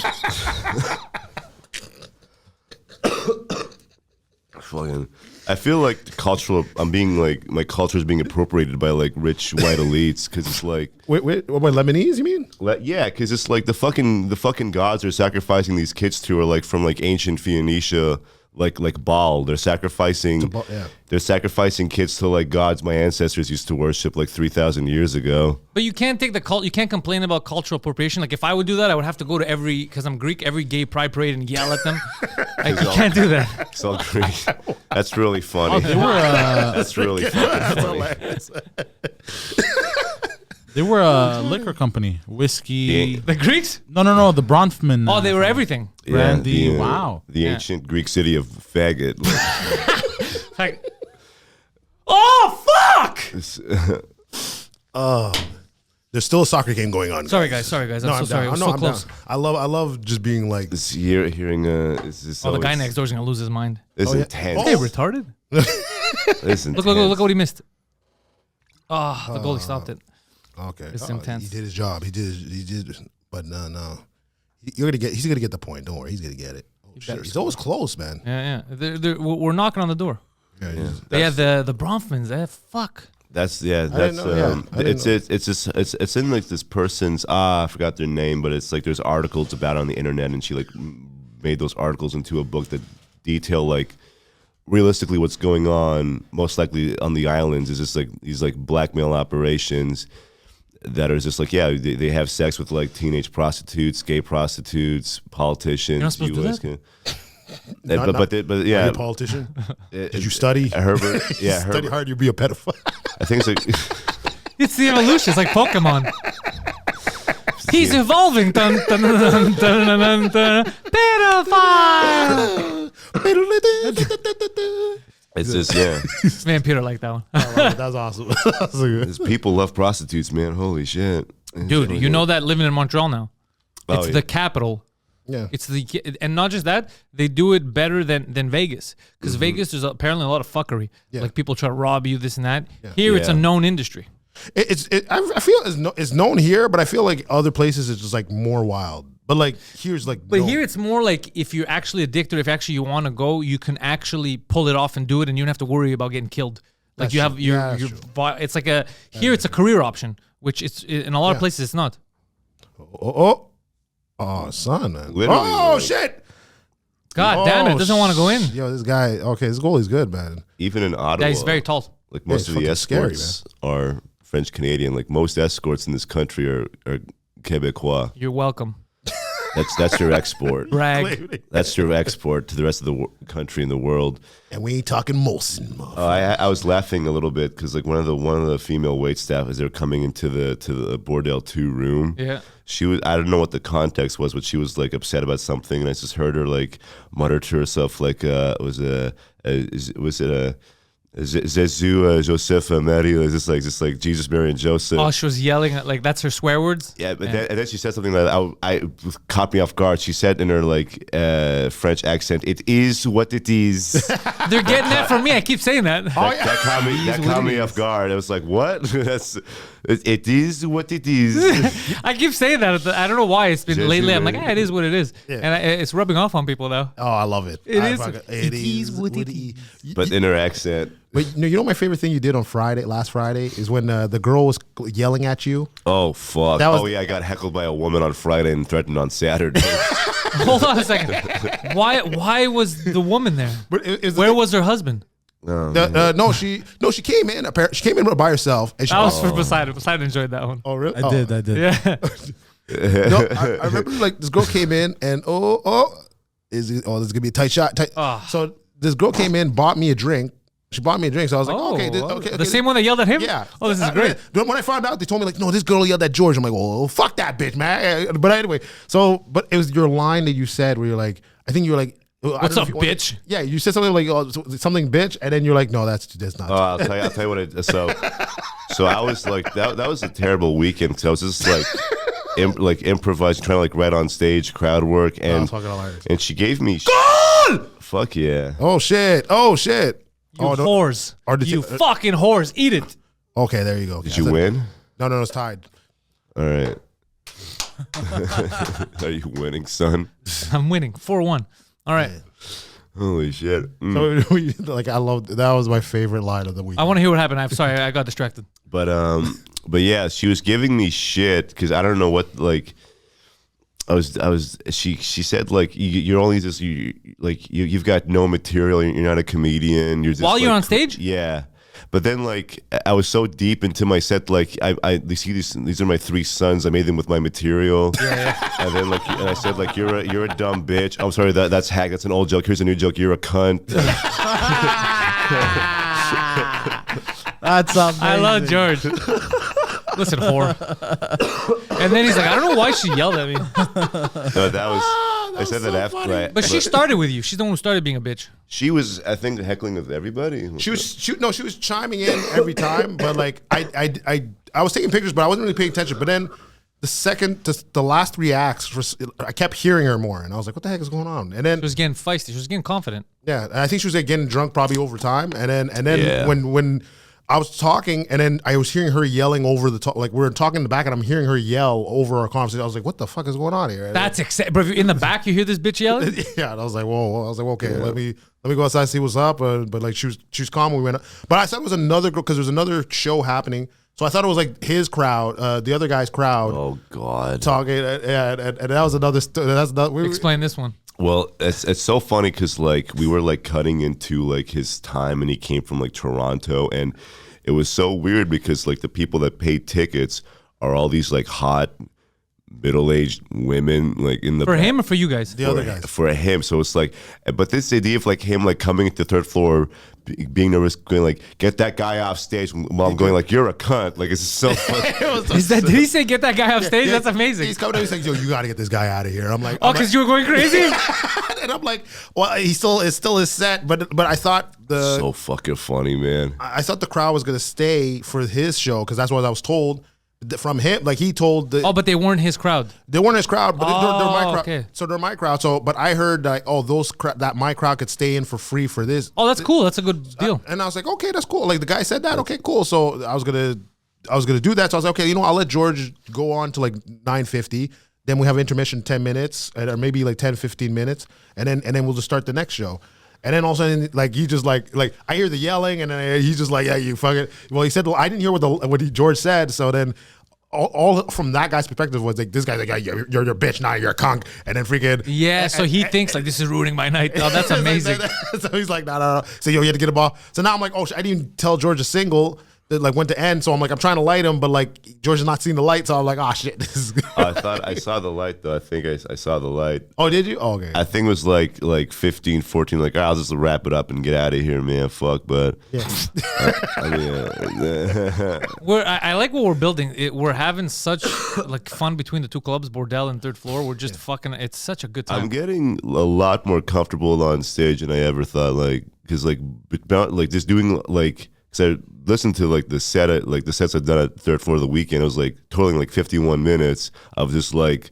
Fucking. I feel like my culture is being appropriated by like rich white elites because it's like wait, what Lebanese? You mean? Yeah, because it's like the fucking gods are sacrificing these kids to are like from like ancient Phoenicia. Like Baal, they're sacrificing kids to like gods my ancestors used to worship like 3,000 years ago. But you can't take you can't complain about cultural appropriation. Like if I would do that, I would have to go to because I'm Greek, every gay pride parade and yell at them. Like you can't do that. It's all Greek. That's really funny. That's really funny. They were a liquor company, whiskey. The Greeks? No, the Bronfman. Oh, they were everything. Brandy. Wow. The ancient Greek city of faggot. Like, oh fuck! There's still a soccer game going on. Sorry guys. I'm so sorry. I'm so close. Down. I love just being like hearing. The guy next door is gonna lose his mind. It's intense. Hey, retarded. Look what he missed. Oh, the goalie stopped it. Okay, it's intense. He did his job. He did. But no. He's gonna get the point. Don't worry. He's gonna get it. Oh, shit. He's always close, man. Yeah. We're knocking on the door. Yeah. The Bronfmans. Fuck. It's in like this person's I forgot their name, but it's like there's articles about it on the internet, and she like made those articles into a book that detail like realistically what's going on most likely on the islands is just like these like blackmail operations that are just like they have sex with like teenage prostitutes, gay prostitutes, politicians. You're not supposed to do that? Are you a politician? Did you study? Herbert, yeah, study hard, you'd be a pedophile. I think it's like it's the evolution. It's like Pokemon. He's evolving. Dun, dun, dun, dun, dun, dun. Pedophile. it's just Man, Peter liked that one. That was awesome. These people love prostitutes, man. Holy shit, dude! You know that living in Montreal now, it's the capital. Yeah, it's and not just that, they do it better than Vegas because Vegas there's apparently a lot of fuckery. Yeah. Like people try to rob you, this and that. Yeah. Here it's a known industry. I feel it's known here, but I feel like other places it's just like more wild. But like here's like, but here it's more like if you're actually addicted, if actually you want to go, you can actually pull it off and do it, and you don't have to worry about getting killed. Like that's you have your it's like it's a career option, which it's in a lot of places it's not. Oh, son, man. Literally, shit. God damn it, doesn't want to go in. Yo, this guy, this goalie's good, man. Even in Ottawa. Yeah, he's very tall. Like most of the escorts are French Canadian. Like most escorts in this country are Quebecois. You're welcome. That's your export. Brag. That's your export to the rest of the country and the world. And we ain't talking Molson. I was laughing a little bit because like one of the female wait staff as they're coming into the Bordel 2 room. Yeah. She was, I don't know what the context was, but she was like upset about something, and I just heard her like mutter to herself like was it Jésus, Joseph, Mary, just like Jesus, Mary, and Joseph. Oh, she was yelling at, like that's her swear words. Yeah, but Then, and then she said something that I caught me off guard. She said in her like French accent, "It is what it is." They're getting that from me. I keep saying that. That caught me off guard. I was like, "What?" It is what it is. I keep saying that. I don't know why it's been lately. I'm like, it is what it is, and it's rubbing off on people now. Oh, I love it. It is what it is. But in her accent. Wait, you know my favorite thing you did on last Friday, is when the girl was yelling at you. Oh fuck! I got heckled by a woman on Friday and threatened on Saturday. Hold on a second. Why was the woman there? Where was her husband? No, she came in. She came in by herself. And was for Poseidon. Poseidon enjoyed that one. Oh really? I did. Yeah. No, I remember like this girl came in and this is gonna be a tight shot. So this girl came in, bought me a drink. She bought me a drink, so I was like, okay. The same one that yelled at him? Yeah. Oh, this is great. When I found out, they told me like, no, this girl yelled at George. I'm like, well, fuck that bitch, man. But anyway, but it was your line that you said where you're like, I think you were like, what's up, bitch? Yeah, you said something like something bitch, and then you're like, no, that's not. I'll tell you what it. So I was like, that was a terrible weekend. So I was just like. Improvising, trying to like write on stage, crowd work, and she gave me goal. Fuck yeah! Oh shit! You whores! You fucking whores! Eat it! Okay, there you go. Did you win? No, it's tied. All right. Are you winning, son? I'm winning 4-1. All right. Holy shit. Mm. So like I love that was my favorite line of the week. I want to hear what happened. I'm sorry, I got distracted. But yeah, she was giving me shit because I don't know what like. She said like you're only just you've got no material. You're not a comedian. You're just while you're on stage. Yeah. But then, like, I was so deep into my set, like, they see these are my 3 sons. I made them with my material. Yeah. And then, like, and I said, like, you're a dumb bitch. I'm sorry, that's hack. That's an old joke. Here's a new joke. You're a cunt. That's amazing. I love George. Listen, whore. And then he's like, I don't know why she yelled at me. No, that was. I said so that after. But she started with you. She's the one who started being a bitch. She was, I think, heckling of everybody. She was chiming in every time. But like, I was taking pictures, but I wasn't really paying attention. But then the last 3 acts, I kept hearing her more, and I was like, what the heck is going on? And then she was getting feisty. She was getting confident. Yeah, and I think she was like getting drunk probably over time. And then when I was talking, and then I was hearing her yelling over the top. Like we were talking in the back, and I'm hearing her yell over our conversation. I was like, "What the fuck is going on here?" That's exciting. But in the back, you hear this bitch yelling. Yeah, and I was like, "Whoa!" I was like, "Okay, let me go outside and see what's up." But like she was calm when we went up. But I thought it was another girl because there was another show happening. So I thought it was like his crowd, the other guy's crowd. Oh God! Talking, and that was another. Explain this one. Well, it's so funny because like we were like cutting into like his time, and he came from like Toronto, and it was so weird because like the people that paid tickets are all these like hot middle-aged women like in the for him or for you guys, the other guys for him. So it's like, but this idea of like him like coming to the 3rd floor, being nervous, going like get that guy off stage while I'm going like you're a cunt. Like it's so funny. Did he say get that guy off stage? That's amazing. He's coming up, he's like, yo, you got to get this guy out of here. I'm like, oh, because you were going crazy. And I'm like, well, it's still his set, but I thought so fucking funny, man. I thought the crowd was gonna stay for his show because that's what I was told from him. Like he told but they weren't his crowd. They weren't his crowd, but they're my crowd. Okay. So they're my crowd. So, but I heard that that my crowd could stay in for free for this. Oh, that's cool. That's a good deal. And I was like, okay, that's cool. Like the guy said that. Okay, cool. So I was gonna do that. So I was like, okay, I'll let George go on to like 9:50. Then we have intermission 10 minutes, or maybe like 10, 15 minutes, and then we'll just start the next show. And then all of a sudden, like he just like I hear the yelling, and then he's just like, yeah, you fucking. Well, he said, well, I didn't hear what George said. So then, all from that guy's perspective was like, this guy's like, yeah, you're a bitch, now you're a conk, and then freaking. Yeah, so he thinks like this is ruining my night. Oh, that's amazing. So he's like, no. So you had to get a ball. So now I'm like, oh, I didn't even tell George a single that like went to end. So I'm like, I'm trying to light him, but like George is not seeing the light. So I'm like, oh shit. I thought I saw the light though. I think I saw the light. Oh, did you? Oh, okay. I think it was like 15, 14. Like I'll just wrap it up and get out of here, man. Fuck, but yeah. I like what we're building. We're having such like fun between the 2 clubs, Bordel and 3rd floor. We're just fucking. It's such a good time. I'm getting a lot more comfortable on stage than I ever thought. Like because like just doing like. Because I listened to like the sets I've done at 3rd floor of the weekend. It was like totaling like 51 minutes of just like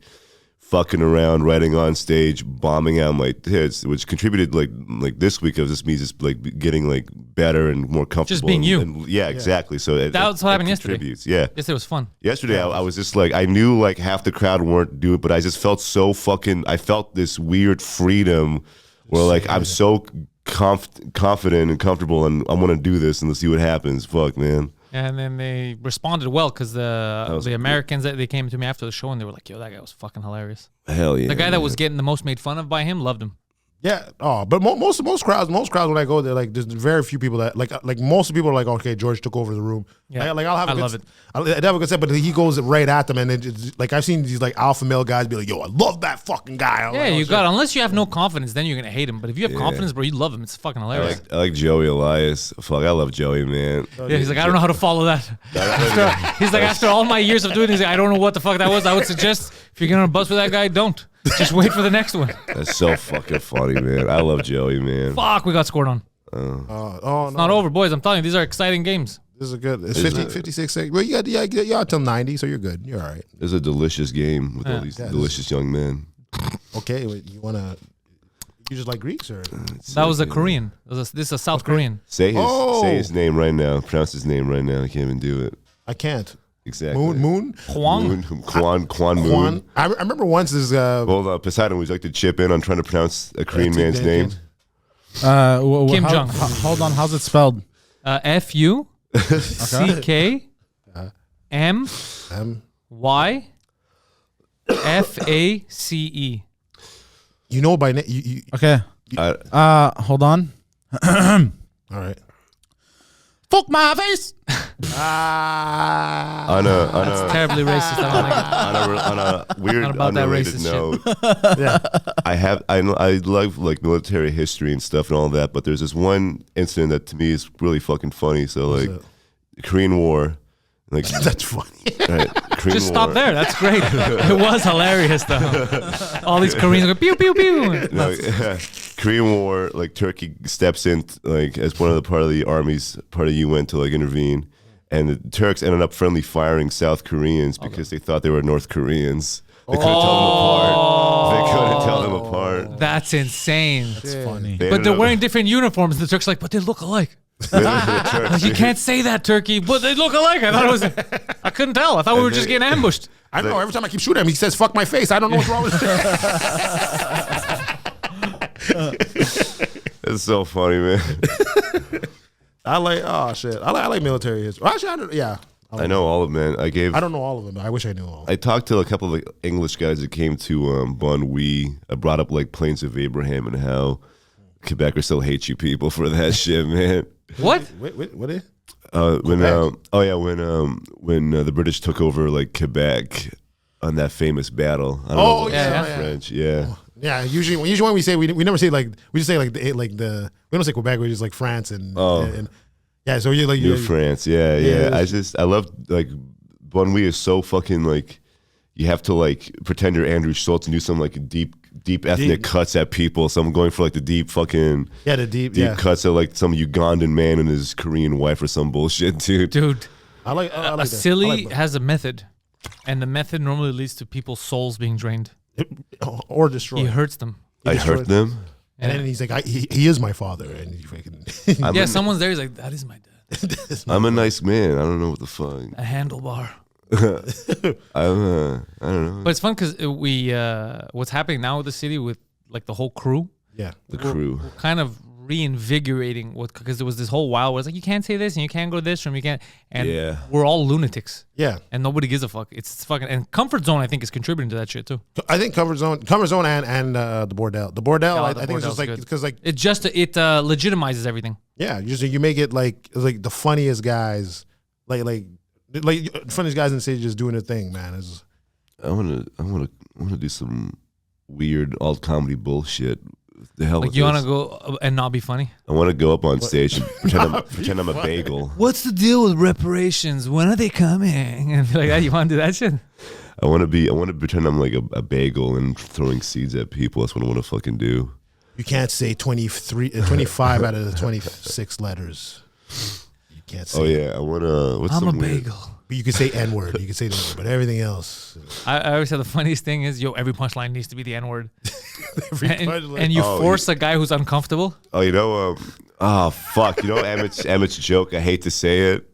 fucking around, writing on stage, bombing out my hits, which contributed like this week of just me just like getting like better and more comfortable. Just being you. And, yeah, exactly. So that's what happened yesterday. Yeah. Yesterday was fun. Yesterday I was just like, I knew like half the crowd weren't doing it, but I just felt so fucking, I felt this weird freedom where like I'm so confident and comfortable, and I'm gonna do this and let's see what happens. Fuck, man. And then they responded well because the Americans that they came to me after the show and they were like, "Yo, that guy was fucking hilarious." Hell yeah. The guy that was getting the most made fun of by him loved him. Yeah. Oh, but most crowds when I go there, like there's very few people that like most of the people are like, okay, George took over the room. Yeah. Like I'll have. I love it. I'll have a good set, but he goes right at them, and it's like I've seen these like alpha male guys be like, yo, I love that fucking guy. I'm yeah, like, you got. Unless you have no confidence, then you're gonna hate him. But if you have confidence, bro, you love him. It's fucking hilarious. I like Joey Elias. Fuck, I love Joey, man. Yeah, he's like, I don't know how to follow that. After all my years of doing this, I don't know what the fuck that was. I would suggest if you're gonna bust with that guy, don't. Just wait for the next one. That's so fucking funny, man. I love Joey, man. Fuck, we got scored on. It's not over, boys. I'm telling you, these are exciting games. This is good. It's 56 seconds. Well, you got till 90, so you're good. You're all right. It's a delicious game with all these delicious young men. Okay, you just like Greeks or? That was a Korean. This is a South Korean. Say his name right now. Pronounce his name right now. I can't even do it. I can't. Exactly. Moon? Kwon Moon. I remember once this. Hold on, Poseidon, would you like to chip in on trying to pronounce a Korean man's name? Kim Jong. Hold on. How's it spelled? FUCKMYFACE. You know by name. Okay. Hold on. All right. Fuck my face. That's terribly racist. On a weird, about that unrelated racist note, Yeah. I love like military history and stuff and all that, but there's this one incident that to me is really fucking funny. So like, the Korean War, like That's funny. right, Korean Just War. stop there. That's great. It was hilarious though. All these Koreans go pew pew pew. No, Korean War, like Turkey steps in like as one of the part of the army's part of UN to like intervene, and the Turks ended up friendly firing South Koreans because they thought they were North Koreans. They couldn't tell them apart. They couldn't tell them apart. That's insane. That's funny. But they're wearing different uniforms. The Turks like, but they look alike. Like, you can't say that, Turkey. But they look alike. I thought it was. I couldn't tell. I thought we were just getting ambushed. I don't know. Every time I keep shooting him, he says, "Fuck my face." I don't know what's wrong with him. It's so funny, man. I like. Oh shit. I like military history. Actually, I know all of them, man. I don't know all of them, but I wish I knew all. I talked to a couple of English guys that came to Bon Oui. I brought up like Plains of Abraham and how Quebecers still hate you people for that shit, man. What? Wait, what is? When the British took over like Quebec on that famous battle. I don't know what yeah. French, yeah. Yeah, usually when we say we never say like we just say like the we don't say Quebec, we just like France and yeah. So you like New France, yeah. I love like Bon Oui is so fucking like you have to like pretend you're Andrew Schultz and do some like deep ethnic cuts at people. So I'm going for like the deep fucking deep cuts at like some Ugandan man and his Korean wife or some bullshit, dude. I like Assily has a method, and the method normally leads to people's souls being drained or destroyed. He hurts them. I hurt them. And then he's like, he is my father. And he freaking someone's there. He's like, that is my dad. I'm a nice man. I don't know what the fuck. A handlebar. I don't know. But it's fun because what's happening now with the city with like the whole crew. Yeah, the crew. We're kind of reinvigorating because there was this whole while where it's like you can't say this and you can't go to this room, you can't, and we're all lunatics. Yeah, and nobody gives a fuck. It's fucking and comfort zone. I think is contributing to that shit too. I think comfort zone, and the bordel. The bordel, I think it's just like because like it legitimizes everything. Yeah, you make it like the funniest guys, like funniest guys in the city just doing their thing, man. I wanna do some weird alt comedy bullshit. The hell like you want to go and not be funny? I want to go up on stage and pretend I'm a bagel. What's the deal with reparations? When are they coming? And be like that. You want to do that shit? I want to pretend I'm like a bagel and throwing seeds at people. That's what I want to fucking do. You can't say 25 out of the 26 letters. You can't say. Oh yeah, I want to. I'm a bagel. But you can say N-word. You can say the N-word, but everything else. I always say the funniest thing is, every punchline needs to be the N-word. and you force a guy who's uncomfortable. Oh, fuck. You know Emmett's joke? I hate to say it,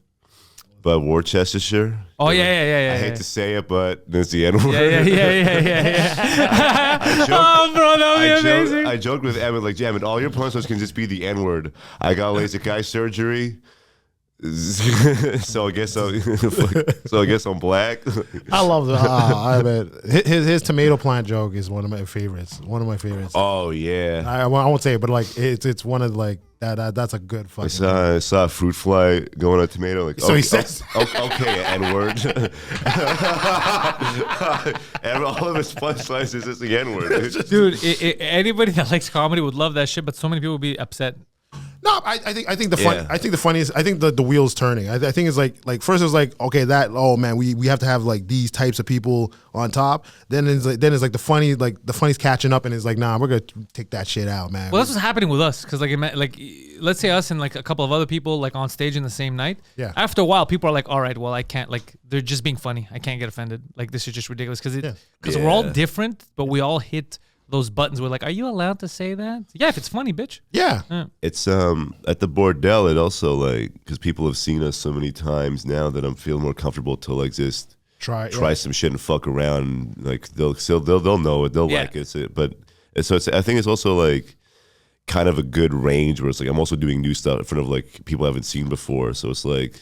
but Worcestershire. Oh, yeah. I hate to say it, but there's the N-word. Yeah. Oh, bro, that would be amazing. I joked with Emmett, like, Emmett, all your punchlines can just be the N-word. I got LASIK eye surgery. so I guess I'm black. I love the. I bet his tomato plant joke is one of my favorites. Oh yeah. I won't say it, but like it's one of like that. That's a good fucking. I saw a fruit fly going on a tomato. Like so he says, okay, N-word. All of his punchlines is just the N-word. Dude, anybody that likes comedy would love that shit, but so many people would be upset. No, I think the funniest. I think the wheels turning. I think it's like first it was like okay we have to have like these types of people on top. Then it's like the funny's catching up and it's like nah, we're gonna take that shit out, man. Well, that's what's happening with us because like let's say us and like a couple of other people like on stage in the same night. Yeah. After a while, people are like, all right, well I can't like they're just being funny. I can't get offended. Like this is just ridiculous because we're all different, but we all hit those buttons. We're like, are you allowed to say that? Yeah, if it's funny, bitch. Yeah. It's at the bordel. It also like because people have seen us so many times now that I'm feeling more comfortable to like just try some shit and fuck around. Like they'll know it. They'll like it. But I think it's also like kind of a good range where it's like I'm also doing new stuff in front of like people I haven't seen before. So it's like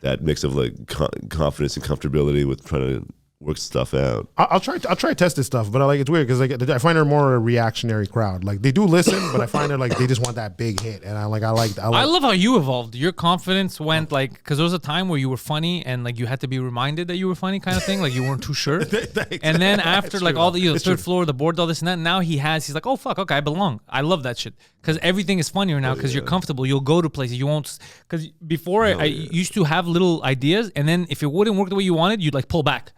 that mix of like confidence and comfortability with trying to work stuff out. I'll try to test this stuff, but it's weird because like I find they're more a reactionary crowd. Like they do listen, but I find it like they just want that big hit, and I love how you evolved. Your confidence went like because there was a time where you were funny and like you had to be reminded that you were funny, kind of thing. Like you weren't too sure. And then after like all the third floor, the board, all this and that. Now he's like, oh fuck, okay, I belong. I love that shit because everything is funnier now because you're comfortable. You'll go to places you won't. Because before I used to have little ideas, and then if it wouldn't work the way you wanted, you'd like pull back.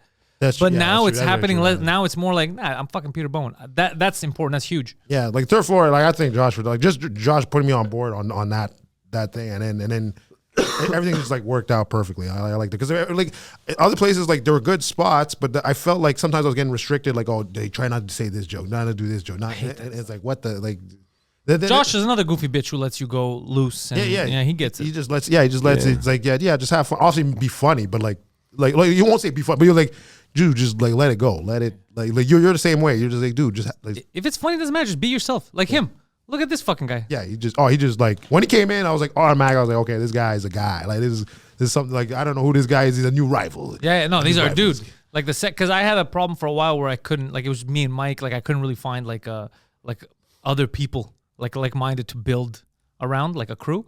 Now it's happening. Now it's more like, nah, I'm fucking Peter Bowen. That's important. That's huge. Yeah, like third floor. Like I think Josh would like just Josh putting me on board on that thing, and then everything just like worked out perfectly. I liked it because like other places like there were good spots, but I felt like sometimes I was getting restricted. Like, oh, they try not to say this joke, not to do this joke. And it's like what the like. Josh is another goofy bitch who lets you go loose. And, yeah, he gets it. He just lets. It's like just have fun. Obviously, be funny, but like you won't say be funny, but you're like. Dude, just like let it go. Let it like you're the same way. You're just like, dude, just like, if it's funny, it doesn't matter. Just be yourself. Like him. Look at this fucking guy. Yeah, he just like when he came in, I was like automatic. I was like, okay, this guy is a guy. Like this is something like I don't know who this guy is. He's a new rival. Yeah, no, these are dudes. Like because I had a problem for a while where I couldn't like it was me and Mike. Like I couldn't really find like other people like minded to build around like a crew,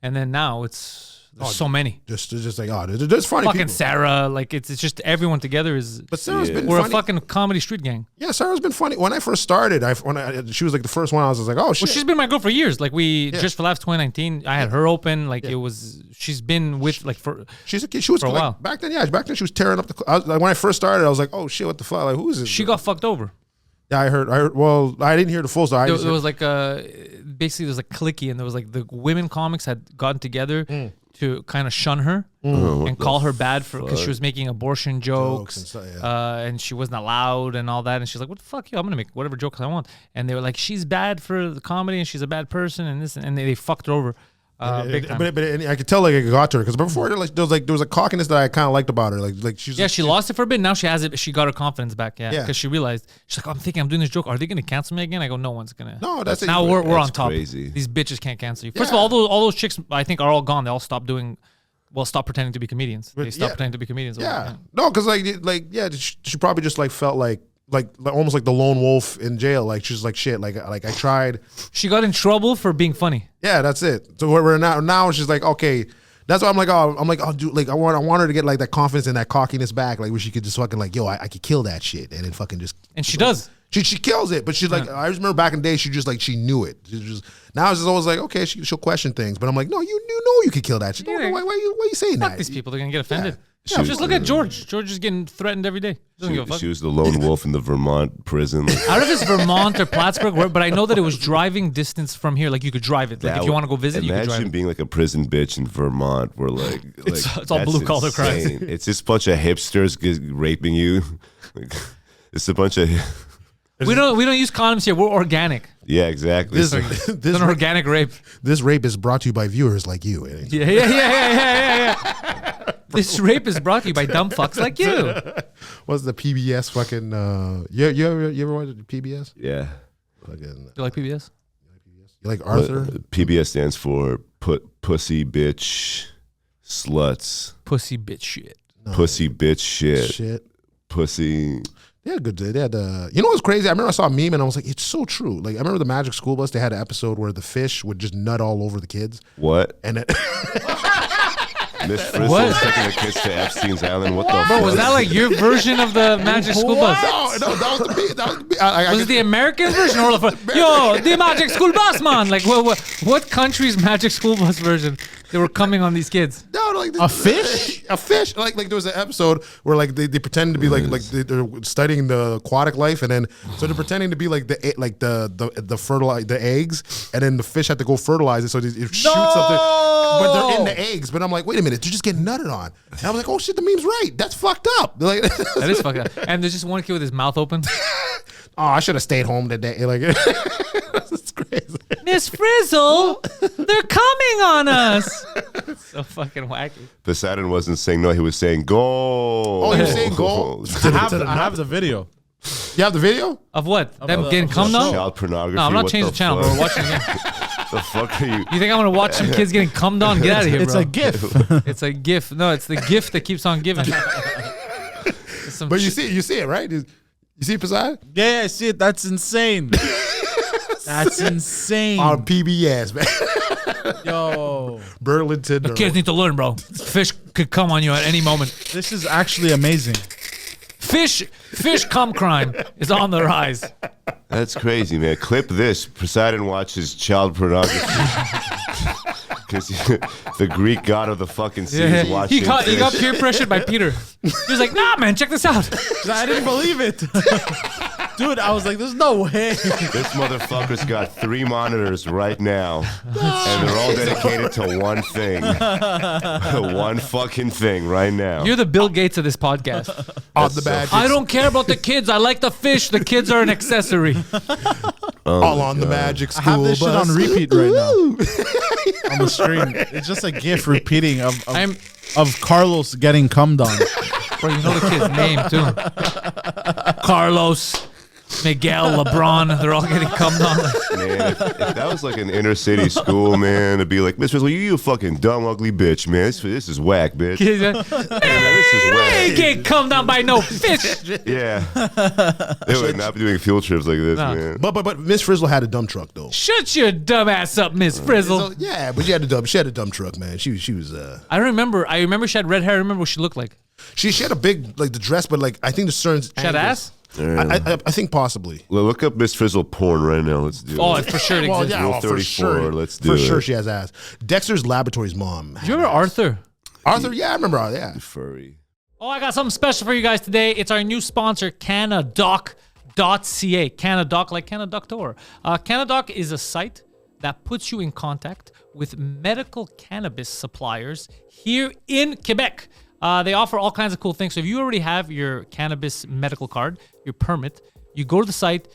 and then now it's. There's so many. Just like there's funny fucking people. Sarah, like it's just everyone together is. But Sarah's been we're funny. A fucking comedy street gang. Yeah, Sarah's been funny. When I first started, she was like the first one. I was like, oh shit. Well, she's been my girl for years. Like just for laughs 2019, I had her open. Like it was. She's been with like for. She's a kid. She was for a while. Back then. Yeah, back then she was tearing up like when I first started, I was like, oh shit, what the fuck? Like who is this? She got fucked over. Yeah, I heard. Well, I didn't hear the full story. There was like basically there was like cliquey, and there was like the women comics had gotten together to kind of shun her and call her bad for because she was making abortion jokes and she wasn't allowed and all that. And she's like, "What the fuck? I'm gonna make whatever jokes I want." And they were like, "She's bad for the comedy and she's a bad person and this," and they fucked her over. Big time. But I could tell like it got to her because before there was a cockiness that I kind of liked about her. Like she lost it for a bit. Now she has it. She got her confidence back. Yeah, because she realized she's like, oh, I'm thinking I'm doing this joke. Are they gonna cancel me again? I go, no one's gonna. No, that's now we're on top. Crazy. These bitches can't cancel you. First of all, all those chicks I think are all gone. They all stopped doing. Well, stop pretending to be comedians. They stopped pretending to be comedians. Yeah, no, because she probably just like felt like almost like the lone wolf in jail. Like she's like shit. Like I tried. She got in trouble for being funny. Yeah, that's it. So we're now she's like, okay, that's why I'm like, oh, dude, like I want her to get like that confidence and that cockiness back, like where she could just fucking like, yo, I could kill that shit, and then fucking just. And she does. She kills it, but she's like, I just remember back in the day, she just like she knew it. Now it's just always like, okay, she'll question things, but I'm like, no, you know you could kill that shit. Why are you saying Fuck that? These people, they're gonna get offended. Yeah. Just look at George. George is getting threatened every day. She was the lone wolf in the Vermont prison. I don't know if it's Vermont or Plattsburgh, but I know that it was driving distance from here. Like you could drive it. Like if you want to go visit, you could drive it. Imagine being like a prison bitch in Vermont where like it's all blue collar crime. It's just a bunch of hipsters raping you. Like, it's a bunch of. We don't use condoms here. We're organic. Yeah, exactly. This it's an organic rape. This rape is brought to you by viewers like you. Yeah. This rape is brought to you by dumb fucks like you. What's the PBS fucking? You ever watch PBS? Yeah. You like PBS? You like Arthur? PBS stands for pussy bitch sluts. Pussy bitch shit. No. Pussy bitch shit. Pussy. They had good. They had you know what's crazy? I remember I saw a meme and I was like, it's so true. Like I remember the Magic School Bus. They had an episode where the fish would just nut all over the kids. What? And it Miss Frizzle taking the kids to Epstein's Island. What the fuck? Bro, was that like your version of the Magic School Bus? No, that was the me. Was it the American version or the Magic School Bus, man? Like, what country's Magic School Bus version? They were coming on these kids. No, like a fish. A fish. Like there was an episode where like they pretend to be like they're studying the aquatic life, and then so they're pretending to be like the fertilize the eggs, and then the fish had to go fertilize it, so it shoots up there. But they're in the eggs. But I'm like, wait a minute, they're just getting nutted on. And I was like, oh shit, the meme's right. That's fucked up. Like, that is fucked up. And there's just one kid with his mouth open. Oh, I should have stayed home today. Like, that's crazy. Miss Frizzle, they're coming on us. So fucking wacky. Poseidon wasn't saying no, he was saying go. Oh, he was saying go. I have the video. You have the video? Of what? Them getting cum on? Child pornography. No, I'm not what changing the channel. fuck? We're watching again. The fuck are you? You think I'm gonna watch some kids getting cummed on? Get out of here, It's bro. a GIF. It's a gift. No, it's the gift that keeps on giving. But you see it, right? You see it, Poseidon? Yeah, I see it. That's insane. That's insane. On PBS, man. Yo, Burlington. The kids need to learn, bro. Fish could come on you at any moment. this is actually amazing. Fish cum crime is on the rise. That's crazy, man. Clip this. Poseidon watches child pornography. Because the Greek god of the fucking sea is watching. He got peer pressured by Peter. He was like, nah, man, check this out. I didn't believe it. Dude, I was like, there's no way. This motherfucker's got 3 monitors right now, and they're all dedicated to one thing. One fucking thing right now. You're the Bill Gates of this podcast. On the badges. I don't care about the kids. I like the fish. The kids are an accessory. All on the magic I have school this shit bus. on repeat right now on the stream. It's just a GIF repeating of Carlos getting cummed on. Bro, you know the kid's name, too. Carlos, Miguel, LeBron. They're all getting cummed on. Man, if that was like an inner city school, man, it'd be like, Miss Rizzo, you fucking dumb, ugly bitch, man. This is whack, bitch. Kids, Hey, man, this is I whack. ain't getting cummed on by no fish. Yeah. They would not be doing field trips like this, No. man. But Miss Frizzle had a dumb truck though. Shut your dumb ass up, Miss Frizzle. So, yeah, but she had a dumb truck, man. She was I remember she had red hair. I remember what she looked like. she had a big like the dress, but like I think the certain She had ass? I think possibly. Well, look up Miss Frizzle porn right now. Let's do Oh, it. for sure it Well, exists. yeah, Rule well, for 34, sure. let's do For it. sure she has ass. Dexter's Laboratory's mom. Do you remember Arthur? Arthur? Yeah, I remember. Yeah. Furry. Oh, I got something special for you guys today. It's our new sponsor, CanadaDoc.ca. CanadaDoc, like CanadaDoctor. CanadaDoc is a site that puts you in contact with medical cannabis suppliers here in Quebec. They offer all kinds of cool things. So if you already have your cannabis medical card, your permit, you go to the site.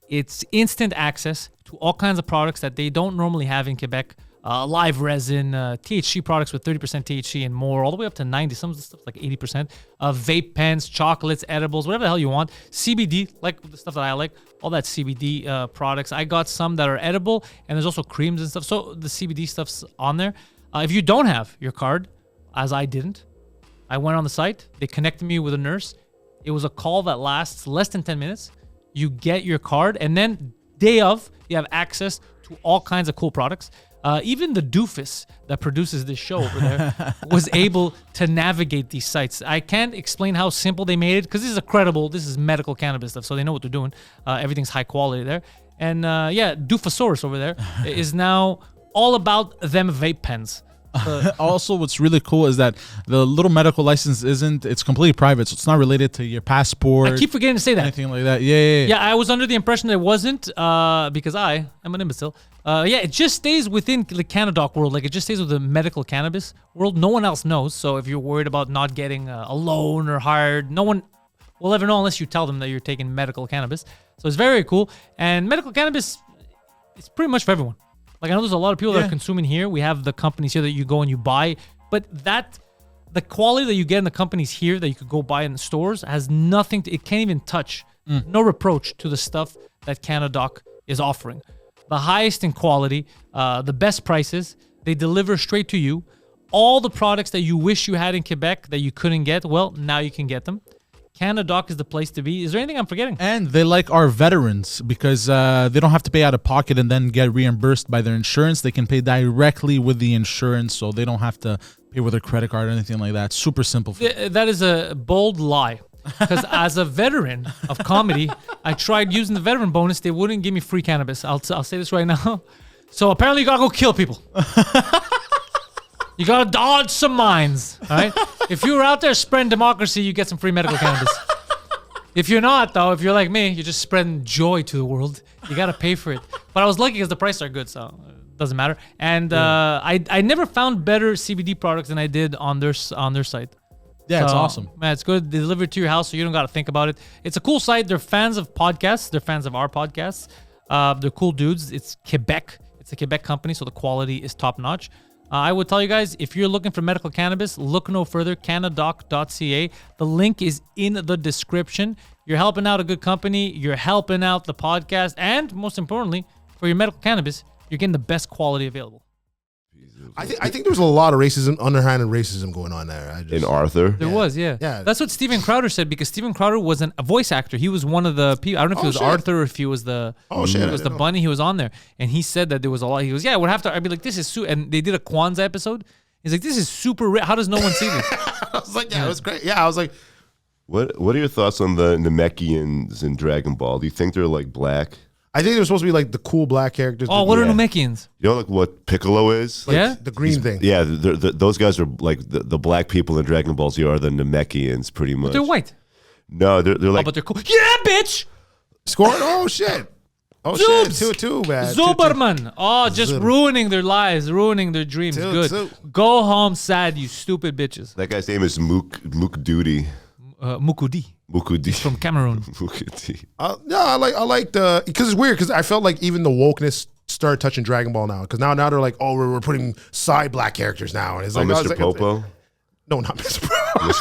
It's instant access to all kinds of products that they don't normally have in Quebec. Live resin, THC products with 30% THC and more, all the way up to 90. Some of the stuff's like 80%. Vape pens, chocolates, edibles, whatever the hell you want. CBD, like the stuff that I like, all that CBD products. I got some that are edible, and there's also creams and stuff. So the CBD stuff's on there. If you don't have your card, as I didn't, I went on the site. They connected me with a nurse. It was a call that lasts less than 10 minutes. You get your card, and then day of, you have access to all kinds of cool products. Even the doofus that produces this show over there was able to navigate these sites. I can't explain how simple they made it because this is medical cannabis stuff, so they know what they're doing. Everything's high quality there. And Doofasaurus over there is now all about them vape pens. Also, what's really cool is that the little medical license it's completely private, so it's not related to your passport. I keep forgetting to say that. Anything like that. Yeah. Yeah, I was under the impression that it wasn't because I am an imbecile. It just stays within the CanadaDoc world. Like, it just stays with the medical cannabis world. No one else knows. So if you're worried about not getting a loan or hired, no one will ever know unless you tell them that you're taking medical cannabis. So it's very, very cool. And medical cannabis is pretty much for everyone. Like, I know there's a lot of people that are consuming here. We have the companies here that you go and you buy. But the quality that you get in the companies here that you could go buy in the stores has nothing to, it can't even touch, no reproach to the stuff that CanadaDoc is offering. The highest in quality, the best prices, they deliver straight to you. All the products that you wish you had in Quebec that you couldn't get, well, now you can get them. CanadaDoc is the place to be. Is there anything I'm forgetting? And they like our veterans because they don't have to pay out of pocket and then get reimbursed by their insurance. They can pay directly with the insurance, so they don't have to pay with their credit card or anything like that. Super simple. That is a bold lie. Because as a veteran of comedy, I tried using the veteran bonus. They wouldn't give me free cannabis. I'll say this right now. So apparently you gotta go kill people. You gotta dodge some mines, all right? If you're out there spreading democracy, you get some free medical cannabis. If you're not, though, if you're like me, you're just spreading joy to the world. You gotta pay for it. But I was lucky because the prices are good, so it doesn't matter. And I never found better CBD products than I did on their site. Yeah, it's awesome. Man, it's good. They deliver it to your house, so you don't got to think about it. It's a cool site. They're fans of podcasts. They're fans of our podcasts. They're cool dudes. It's Quebec. It's a Quebec company, so the quality is top notch. I would tell you guys, if you're looking for medical cannabis, look no further, CanadaDoc.ca. The link is in the description. You're helping out a good company. You're helping out the podcast. And most importantly, for your medical cannabis, you're getting the best quality available. I think there was a lot of racism, underhanded racism going on there. In Arthur? There was, yeah. That's what Steven Crowder said, because Steven Crowder was a voice actor. He was one of the people. I don't know if he was Arthur or if he was the bunny. He was on there. And he said that there was a lot. He goes, yeah, I would have to. I'd be like, this is and they did a Kwanzaa episode. He's like, this is super how does no one see this? I was like, yeah, it was great. Yeah, I was like, what are your thoughts on the Namekians in Dragon Ball? Do you think they're like black? I think they're supposed to be like the cool black characters. Oh, what are Namekians? You know, like what Piccolo is? Like the green thing. Yeah, those guys are like the black people in Dragon Ball Z are the Namekians, pretty much. But they're white. No, they're like. Oh, but they're cool. Yeah, bitch. Scoring. Oh shit. Oh Zoobs. shit. Too man. Zuberman. Oh, just ruining their lives, ruining their dreams. Good. Go home sad, you stupid bitches. That guy's name is Mukdudi. Mukudi. Mukudi. From Cameroon. Mukudi. No, I like the, because it's weird, because I felt like even the wokeness started touching Dragon Ball now, because now they're like, oh, we're putting side black characters now, and it's like Mr. Popo. No, not Mr. Popo.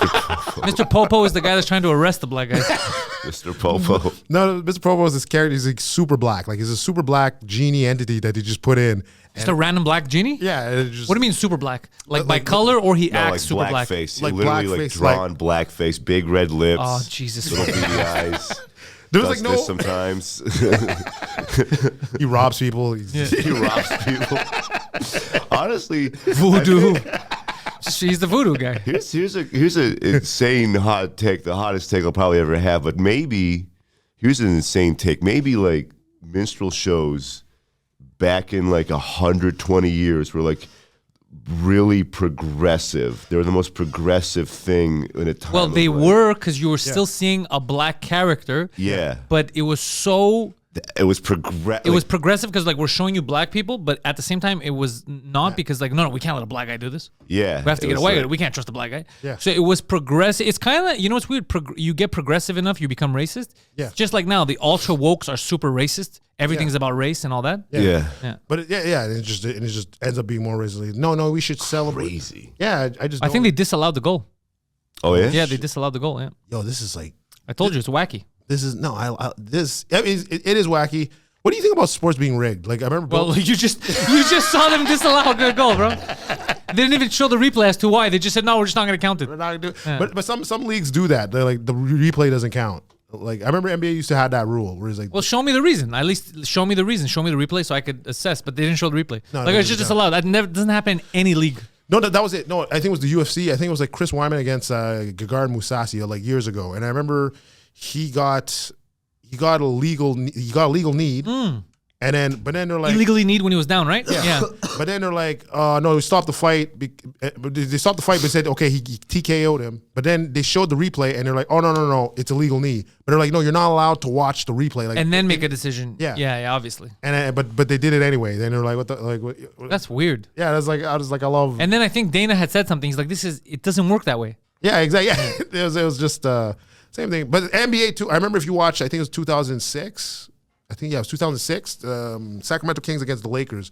Mr. Popo is the guy that's trying to arrest the black guy. Mr. Popo. No, Mr. Popo is this character. He's like super black. Like he's a super black genie entity that they just put in. Just a random black genie? Yeah. What do you mean super black? Like by color, or he acts like super black? Face. Like literally black like face, drawn black face, big red lips. Oh, Jesus. Little beady eyes. There's Does like this sometimes. He robs people. He robs people. Honestly, voodoo. She's the voodoo guy. Here's an insane hot take, the hottest take I'll probably ever have. But maybe here's an insane take. Maybe like minstrel shows back in like 120 years were like really progressive. They were the most progressive thing in a time. Well, they were, because you were still seeing a black character. Yeah, but it was so. It was progressive. It was progressive because like we're showing you black people, but at the same time it was not, because like no, we can't let a black guy do this. Yeah, we have to get away with it. We can't trust the black guy. Yeah. So it was progressive. It's kind of like, you know what's weird? You get progressive enough, you become racist. Yeah. It's just like now the ultra wokes are super racist. Everything's about race and all that. Yeah. But it just ends up being more racist. No, we should celebrate. Crazy. Yeah, I think they disallowed the goal. Oh yeah. Yeah, they disallowed the goal. Yeah. Yo, this is like. I told you it's wacky. This is it is wacky. What do you think about sports being rigged? Like I remember. Well, you just saw them disallow a good goal, bro. They didn't even show the replay as to why. They just said no, we're just not going to count it. We're not gonna do it. Yeah. But some leagues do that. They're like the replay doesn't count. Like I remember NBA used to have that rule where it's like, well, show me the reason. At least show me the reason. Show me the replay so I could assess. But they didn't show the replay. No, like it's just disallowed. That doesn't happen in any league. No, that was it. No, I think it was the UFC. I think it was like Chris Weidman against Gegard Mousasi like years ago. And I remember he got a legal need. And then they're like, illegally need when he was down, right? Yeah. But then they're like, no, we stopped the fight. They stopped the fight, but said, okay, he TKO'd him. But then they showed the replay, and they're like, oh no, it's a legal knee. But they're like, no, you're not allowed to watch the replay. Like, and then make a decision. Yeah, obviously. And but they did it anyway. Then they're like, what the what? That's weird. Yeah, that's like I was like, I love. And then I think Dana had said something. He's like, it doesn't work that way. Yeah, exactly. Yeah, it was just same thing. But NBA too. I remember if you watch, I think it was 2006. It was 2006. Sacramento Kings against the Lakers.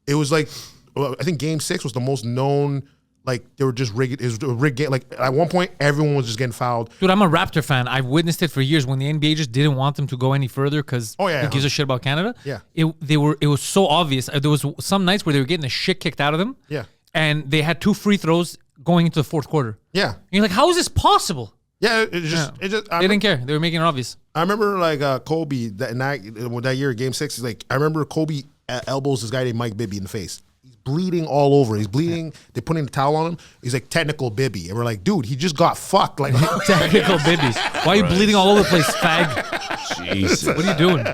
It was like, I think Game 6 was the most known. Like they were just rigged. It was a rigged game. Like at one point, everyone was just getting fouled. Dude, I'm a Raptor fan. I've witnessed it for years when the NBA just didn't want them to go any further because who gives a shit about Canada? Yeah. It was so obvious. There was some nights where they were getting the shit kicked out of them. Yeah. And they had 2 free throws going into the fourth quarter. Yeah. And you're like, how is this possible? Yeah, it just they didn't care. They were making it obvious. I remember like Kobe that year, Game 6. He's like, I remember Kobe elbows this guy named Mike Bibby in the face. He's bleeding all over. He's bleeding. Yeah. They're putting the towel on him. He's like, technical Bibby, and we're like, dude, he just got fucked. Like technical Bibbies. Why are you bleeding all over the place, fag? Jesus, what are you doing?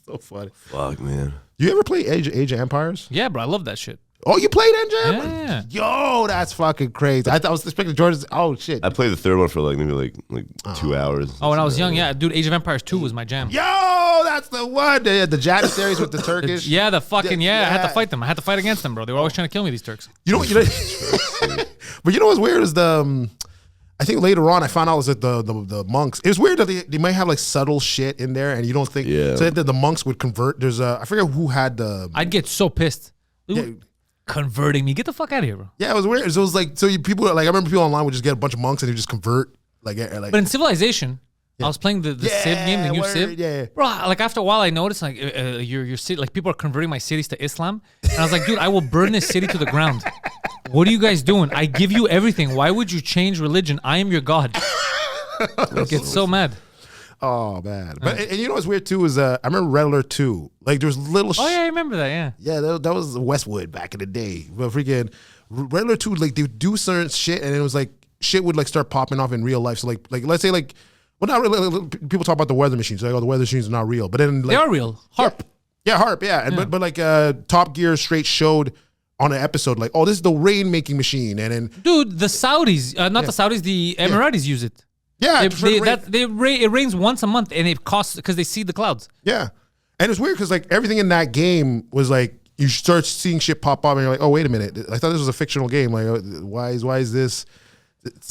So funny. Fuck, man. You ever play Age of Empires? Yeah, bro, I love that shit. Oh, you played Age of Empires? Yeah. Yo, that's fucking crazy. I was expecting Jordan's. Oh shit. I played the third one for like maybe 2 hours. Oh, when I was young, yeah, dude, Age of Empires 2 was my jam. Yo, that's the one. The Janissaries with the Turkish. I had to fight them. I had to fight against them, bro. They were always trying to kill me, these Turks. You know, but you know what's weird is I think later on I found out was that the monks. It was weird that they might have like subtle shit in there, and you don't think. Yeah. So that the monks would convert. There's I forget who had the. I'd get so pissed. Yeah. converting me. Get the fuck out of here, bro. Yeah, it was weird. So it was like, people like, I remember people online would just get a bunch of monks and they just convert. But in Civilization, I was playing the Civ game, the new Civ. Yeah. Bro, like after a while, I noticed like your city, like people are converting my cities to Islam, and I was like, dude, I will burn this city to the ground. What are you guys doing? I give you everything. Why would you change religion? I am your God. I get so mad. Oh man, but and you know what's weird too is I remember Red Alert 2. Like there was little. Oh yeah, I remember that. Yeah. Yeah, that was Westwood back in the day. But freaking Red Alert 2, like they would do certain shit, and it was like shit would like start popping off in real life. So like let's say like, well, not really. Like, people talk about the weather machines. Like, oh, the weather machines are not real, but then like, they are real. HARP. Yeah, HARP. Yeah, and but like Top Gear straight showed on an episode like, oh, this is the rain making machine, and then dude, the Saudis, not the Saudis, the Emiratis use it. Yeah, it rains once a month, and it costs because they see the clouds. Yeah, and it's weird because like everything in that game was like you start seeing shit pop up, and you're like, oh wait a minute, I thought this was a fictional game. Like, why is this?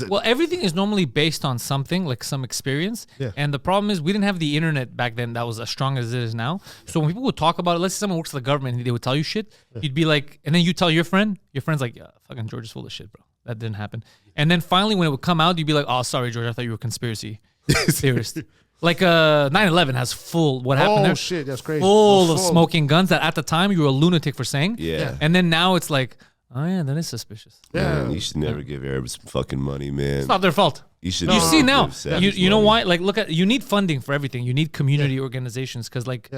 Well, everything is normally based on something like some experience, and the problem is we didn't have the internet back then that was as strong as it is now. So when people would talk about it, let's say someone works for the government and they would tell you shit, you'd be like, and then you tell your friend's like, yeah, fucking George is full of shit, bro. That didn't happen. And then finally, when it would come out, you'd be like, oh, sorry, George, I thought you were a conspiracy theorist. Like 9/11 has full, what happened there? Oh, shit, that's crazy. Full of smoking guns that at the time you were a lunatic for saying. Yeah. And then now it's like, oh, yeah, that is suspicious. Yeah. Man, you should never give Arabs fucking money, man. It's not their fault. You should. You see now, you know why? Like, look at, you need funding for everything. You need community organizations because, like,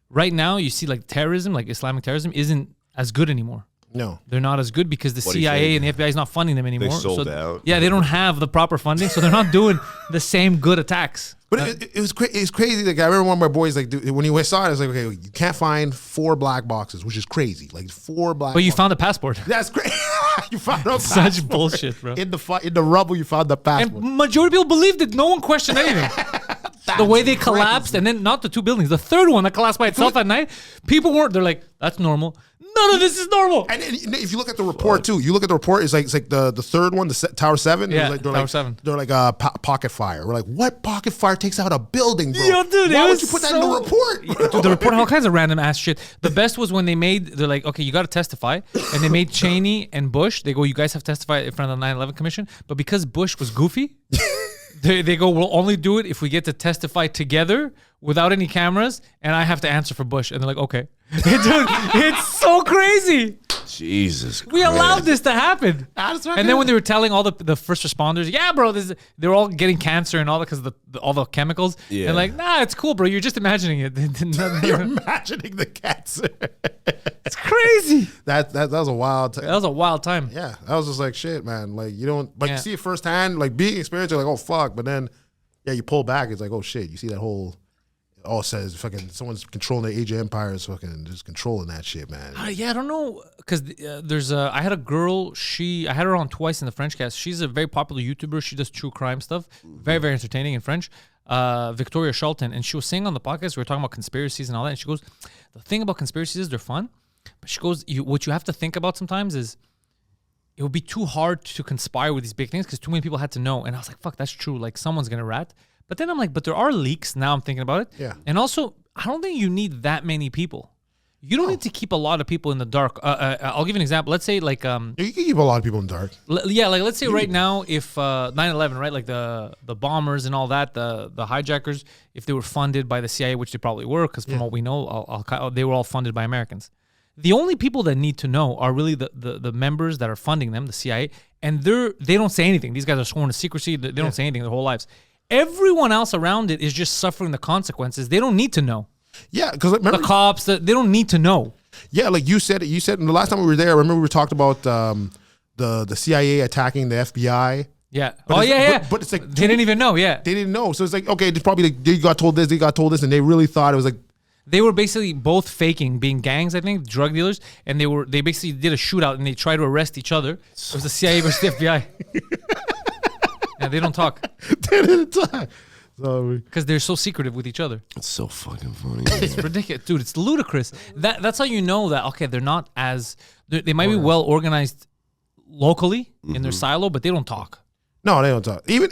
right now you see, like, terrorism, like Islamic terrorism, isn't as good anymore. No, they're not as good because the CIA and the FBI is not funding them anymore. They sold out. Yeah, they don't have the proper funding, so they're not doing the same good attacks. But it was crazy. Like I remember one of my boys, like when he saw it, I was like, okay, you can't find 4 black boxes, which is crazy. Like 4 black. But you found a passport. That's great. You found a such passport. bullshit, bro. In the rubble, you found the passport. And majority of people believed it. No one questioned anything. The way they collapsed, and then not the 2 buildings, the third one that collapsed by itself at night. People weren't. They're like, that's normal. None of this is normal. And if you look at the report too, you look at the report. It's like the third one, Tower 7. Yeah, like, Tower 7. They're like a pocket fire. We're like, what pocket fire takes out a building, bro? Yo, dude, why would you put that in the report? Yeah, dude, the report all kinds of random ass shit. The best was when they're like, okay, you got to testify, and they made Cheney and Bush. They go, you guys have to testify in front of the 9/11 Commission, but because Bush was goofy. They go, we'll only do it if we get to testify together without any cameras, and I have to answer for Bush. And they're like, okay. Dude, it's so crazy. Jesus Christ. We allowed this to happen. And then when they were telling all the first responders, yeah, bro, they're all getting cancer and all that because of all the chemicals. Yeah. And like, nah, it's cool, bro. You're just imagining it. You're imagining the cancer. It's crazy. That was a wild time. That was a wild time. Yeah. That was just like, shit, man. Like, you don't, like, see it firsthand, like, being experienced, you're like, oh, fuck. But then, yeah, you pull back, it's like, oh, shit. You see that whole, all it says, fucking, someone's controlling the Age of Empires, fucking just controlling that shit, man. Yeah, I don't know. Because I had a girl, I had her on twice in the French cast. She's a very popular YouTuber. She does true crime stuff. Very, very entertaining in French. Victoria Charlton. And she was saying on the podcast, we were talking about conspiracies and all that. And she goes, the thing about conspiracies is they're fun. But she goes, what you have to think about sometimes is it would be too hard to conspire with these big things because too many people had to know. And I was like, fuck, that's true. Like, someone's going to rat. But then I'm like, but there are leaks. Now I'm thinking about it. Yeah. And also, I don't think you need that many people. You don't need to keep a lot of people in the dark. I'll give you an example. Let's say like... you can keep a lot of people in the dark. Yeah, like let's say right now if 9/11, right, like the bombers and all that, the hijackers, if they were funded by the CIA, which they probably were, because from what we know, they were all funded by Americans. The only people that need to know are really the members that are funding them, the CIA, and they don't say anything. These guys are sworn to secrecy. They don't say anything their whole lives. Everyone else around it is just suffering the consequences. They don't need to know. Yeah, because the cops, they don't need to know. Yeah, like you said, the last time we were there, I remember we talked about the CIA attacking the FBI. Yeah. But it's like they didn't even know. Yeah, they didn't know. So it's like, okay, it's probably like they got told this, and they really thought it was like they were basically both faking being gangs. I think drug dealers, and they basically did a shootout and they tried to arrest each other. It was the CIA versus the FBI. Yeah, they don't talk. They didn't talk. Because they're so secretive with each other. It's so fucking funny. It's ridiculous. Dude, it's ludicrous. That's how you know that, okay, they're not as... They might be well organized locally in their silo, but they don't talk. No, they don't talk. Even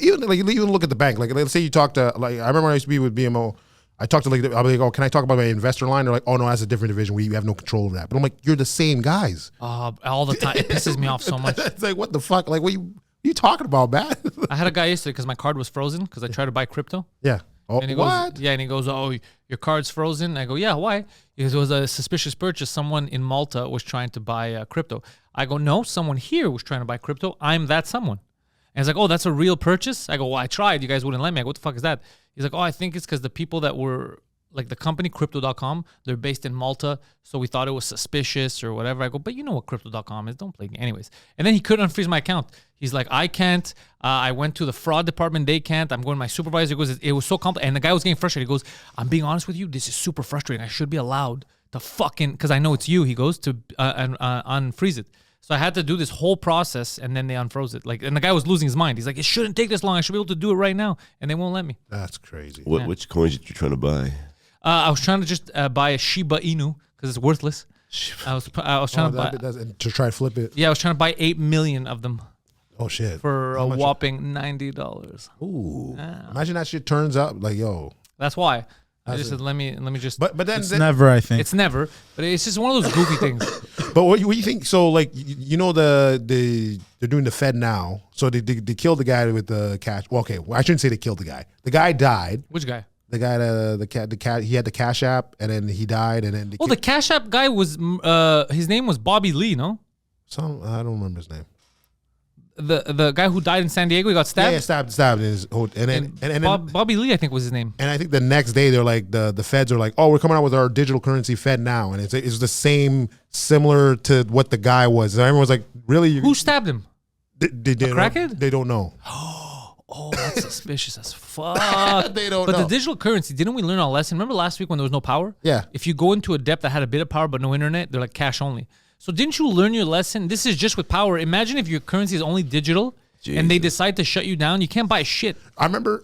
look at the bank. Like, let's say you talk to... Like, I remember when I used to be with BMO. I talked to I'll be like, oh, can I talk about my investor line? They're like, oh no, that's a different division. We have no control over that. But I'm like, you're the same guys. All the time. It pisses me off so much. It's like, what the fuck? Like, what you talking about, man? I had a guy yesterday because my card was frozen because I tried to buy crypto. Yeah. Oh, and he what? Goes, yeah, and he goes, oh, your card's frozen. I go, yeah, why? Because it was a suspicious purchase. Someone in Malta was trying to buy crypto. I go, no, someone here was trying to buy crypto. I'm that someone. And he's like, oh, that's a real purchase? I go, well, I tried. You guys wouldn't let me. I go, what the fuck is that? He's like, oh, I think it's because the people that were, like the company, Crypto.com, they're based in Malta, so we thought it was suspicious or whatever. I go, but you know what Crypto.com is. Don't play me. Anyways. And then he couldn't unfreeze my account. He's like, I can't. I went to the fraud department. They can't. I'm going to my supervisor. He goes, it was so complicated. And the guy was getting frustrated. He goes, I'm being honest with you. This is super frustrating. I should be allowed to fucking, because I know it's you, he goes, to unfreeze it. So I had to do this whole process, and then they unfroze it. Like, and the guy was losing his mind. He's like, it shouldn't take this long. I should be able to do it right now. And they won't let me. That's crazy. Which coins did you trying to buy? I was trying to just buy a Shiba Inu because it's worthless. I was trying to buy to try to flip it. Yeah, I was trying to buy 8 million of them. Oh shit! For a whopping $90. Ooh! Imagine that shit turns up like yo. That's why. I just said, let me just. But then it's never. I think it's never. But it's just one of those goofy things. But what you think? So like you know they're doing the Fed now. So they killed the guy with the cash. Well, okay, I shouldn't say they killed the guy. The guy died. Which guy? The guy, the cat. He had the Cash App, and then he died, and then. The Cash App guy was his name was Bobby Lee, no? I don't remember his name. The guy who died in San Diego, he got stabbed. Yeah, stabbed in his and then Bobby Lee, I think was his name. And I think the next day they're like the feds are like, oh, we're coming out with our digital currency Fed now, and it's the same, similar to what the guy was. And everyone's like, really? Who stabbed him? They crackhead? They don't know. Oh, that's suspicious as fuck. They don't know. But the digital currency, didn't we learn our lesson? Remember last week when there was no power? Yeah. If you go into a depth that had a bit of power but no internet, they're like cash only. So didn't you learn your lesson? This is just with power. Imagine if your currency is only digital and they decide to shut you down. You can't buy shit. I remember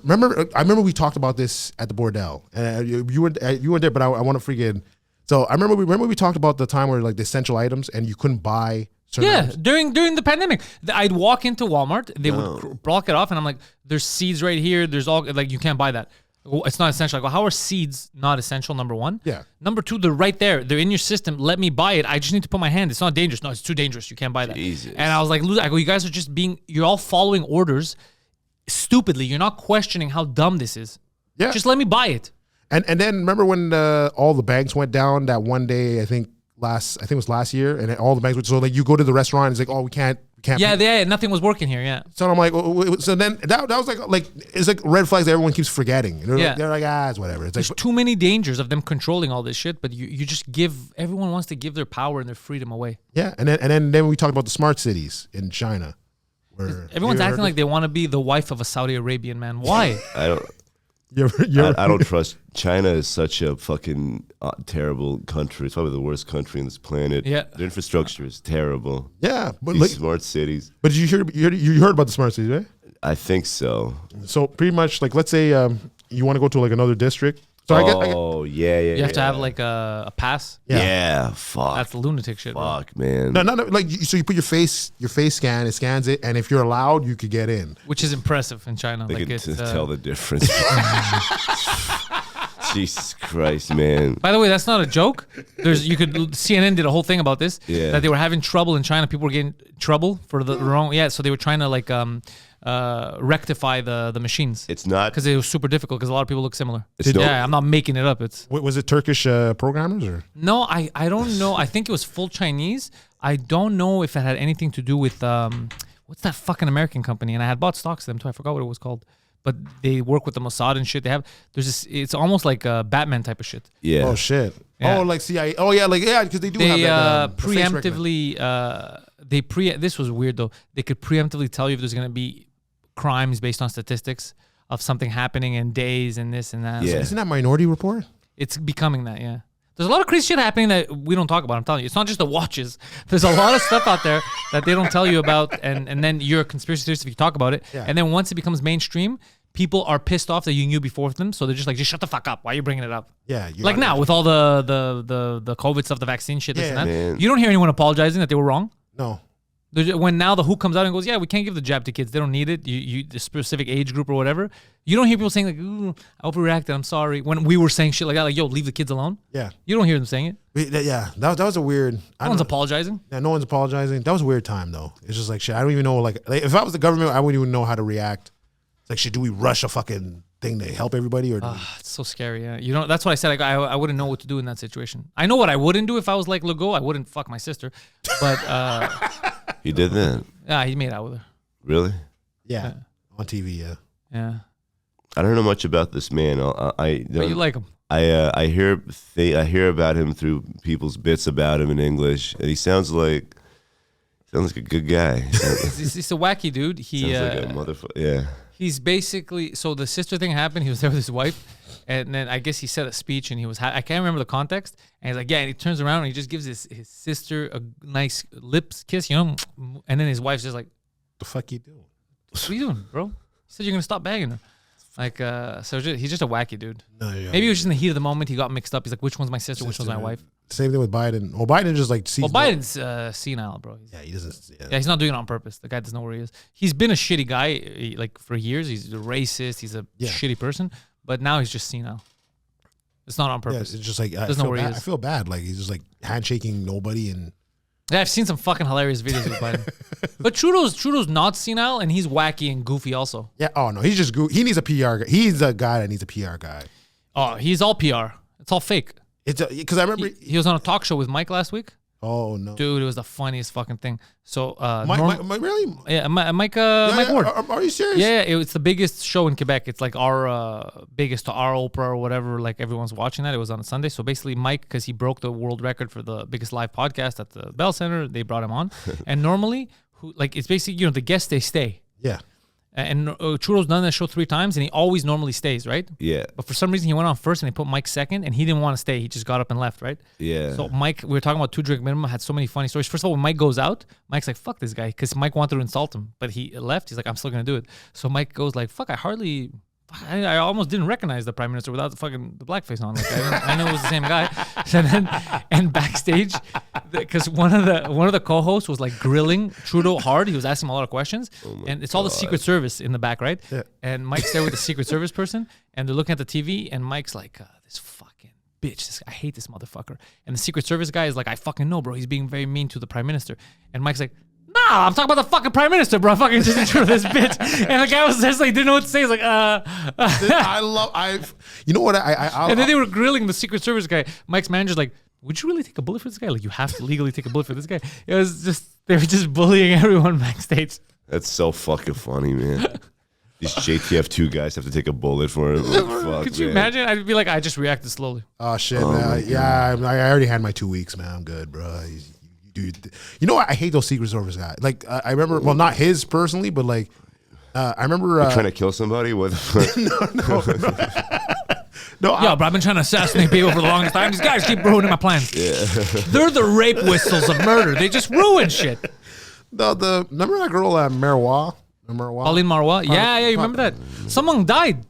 we talked about this at the Bordel. And you were there, but I want to freaking. So I remember we talked about the time where like the essential items and you couldn't buy. Yeah, during the pandemic, I'd walk into Walmart, they would block it off, and I'm like, "There's seeds right here. There's all like you can't buy that. It's not essential." I go, "How are seeds not essential?" Number one. Yeah. Number two, they're right there. They're in your system. Let me buy it. I just need to put my hand. It's not dangerous. No, it's too dangerous. You can't buy that. Jesus. And I was like, I go, you guys are just you're all following orders stupidly. You're not questioning how dumb this is. Yeah. Just let me buy it. And then remember when all the banks went down that one day? I think it was last year, and all the banks went. So like you go to the restaurant, it's like, oh, we can't. Yeah, nothing was working here. Yeah. So I'm like, so then that was like it's like red flags that everyone keeps forgetting. They're like, it's whatever. It's There's too many dangers of them controlling all this shit, but you just everyone wants to give their power and their freedom away. Yeah, and then we talked about the smart cities in China, where everyone's acting like they want to be the wife of a Saudi Arabian man. Why? I don't. I don't trust. China is such a fucking terrible country. It's probably the worst country on this planet. Yeah, the infrastructure is terrible. Yeah, but these smart cities. But you heard about the smart cities, right? I think so. So pretty much, like, let's say you want to go to like another district. So yeah. You have to have like a pass. Yeah, fuck. That's the lunatic shit. Fuck, man. No. Like, so you put your face scan, it scans it, and if you're allowed, you could get in. Which is impressive in China. They like can tell the difference. Jesus Christ, man. By the way, that's not a joke. CNN did a whole thing about this. Yeah. That they were having trouble in China. People were getting trouble for the wrong. Yeah. So they were trying to like rectify the machines. It's not because it was super difficult because a lot of people look similar. I'm not making it up. Was it Turkish programmers or no? I don't know. I think it was full Chinese. I don't know if it had anything to do with what's that fucking American company? And I had bought stocks of them too. I forgot what it was called. But they work with the Mossad and shit. There's this. It's almost like a Batman type of shit. Yeah. Oh shit. Yeah. Oh, like CIA. Oh yeah, because they do have preemptively. This was weird though. They could preemptively tell you if there's gonna be crimes based on statistics of something happening in days and this and that. Yeah. So isn't that Minority Report? It's becoming that. Yeah. There's a lot of crazy shit happening that we don't talk about. I'm telling you, it's not just the watches. There's a lot of stuff out there that they don't tell you about, and then you're a conspiracy theorist if you talk about it. Yeah. And then once it becomes mainstream, people are pissed off that you knew before them, so they're just like, just shut the fuck up. Why are you bringing it up? Yeah. Like now with all the COVID stuff, the vaccine shit, this and that. Man. You don't hear anyone apologizing that they were wrong. No. When now the WHO comes out and goes, yeah, we can't give the jab to kids. They don't need it. You the specific age group or whatever. You don't hear people saying like, ooh, I overreacted. I'm sorry. When we were saying shit like that, like, yo, leave the kids alone. Yeah. You don't hear them saying it. Yeah. That was a weird. No one's apologizing. Yeah, no one's apologizing. That was a weird time though. It's just like shit. I don't even know. Like if I was the government, I wouldn't even know how to react. It's like, shit, do we rush a fucking thing to help everybody or? It's so scary. Yeah. You know, that's what I said. Like, I wouldn't know what to do in that situation. I know what I wouldn't do if I was like Legault. I wouldn't fuck my sister, but. He did that. Yeah, he made out with her. Really? Yeah. On TV. Yeah. Yeah. I don't know much about this man. But you like him. I hear about him through people's bits about him in English, and he sounds like a good guy. He's a wacky dude. He sounds like a motherfucker. Yeah. He's basically, so the sister thing happened. He was there with his wife, and then I guess he said a speech, and he was I can't remember the context. And he's like, yeah, and he turns around and he just gives his sister a nice lips kiss, you know, and then his wife's just like, the fuck you doing? What are you doing, bro? He said you're gonna stop bagging her. Like, he's just a wacky dude. No, yeah. Maybe it was just in the heat of the moment. He got mixed up. He's like, which one's my sister? Which one's my wife? Same thing with Biden. Well, Biden just like sees. Well, Biden's senile, bro. Yeah, he doesn't. Yeah, he's not doing it on purpose. The guy doesn't know where he is. He's been a shitty guy like for years. He's a racist. He's a shitty person. But now he's just senile. It's not on purpose. Yeah, it's just like I feel bad. Like he's just like handshaking nobody and. Yeah, I've seen some fucking hilarious videos with Biden. But Trudeau's not senile, and he's wacky and goofy also. Yeah. Oh no, he's just he needs a PR guy. He's a guy that needs a PR guy. Oh, he's all PR. It's all fake. It's because I remember he was on a talk show with Mike last week. Oh no, dude, it was the funniest fucking thing. So, Mike really? Yeah, Mike Ward. Are you serious? Yeah, it's the biggest show in Quebec. It's like our biggest to our Oprah or whatever. Like everyone's watching that. It was on a Sunday. So basically, Mike, because he broke the world record for the biggest live podcast at the Bell Center, they brought him on. And normally, it's basically the guests they stay. Yeah. And Trudeau's done that show 3 times, and he always normally stays, right? Yeah. But for some reason, he went on first, and they put Mike second, and he didn't want to stay. He just got up and left, right? Yeah. So Mike, we were talking about 2 drink minimum, had so many funny stories. First of all, when Mike goes out, Mike's like, fuck this guy, because Mike wanted to insult him, but he left. He's like, I'm still going to do it. So Mike goes like, fuck, I almost didn't recognize the prime minister without the blackface on. Like I know it was the same guy. And backstage, because one of the co-hosts was like grilling Trudeau hard. He was asking him a lot of questions, and it's all the Secret Service in the back, right? Yeah. And Mike's there with the Secret Service person, and they're looking at the TV, and Mike's like, this fucking bitch. I hate this motherfucker. And the Secret Service guy is like, I fucking know, bro. He's being very mean to the prime minister. And Mike's like, nah, I'm talking about the fucking prime minister, bro. I fucking just intro this bitch. And the guy was just like, didn't know what to say. He's like, you know what? And then they were grilling the Secret Service guy. Mike's manager's like, would you really take a bullet for this guy? Like, you have to legally take a bullet for this guy. It was just, they were just bullying everyone backstage. That's so fucking funny, man. These JTF2 guys have to take a bullet for him. Fuck, could you imagine? I'd be like, I just reacted slowly. Oh, shit, man. Yeah, I already had my 2 weeks, man. I'm good, bro. Dude, you know what? I hate those Secret Service guys. Like, I remember, well, not his personally, but like, I remember. You're trying to kill somebody? What the fuck? No, bro, I've been trying to assassinate people for the longest time. These guys keep ruining my plans. Yeah. They're the rape whistles of murder. They just ruin shit. Remember that girl, Marois? Pauline Marois? Yeah, you remember that? Someone died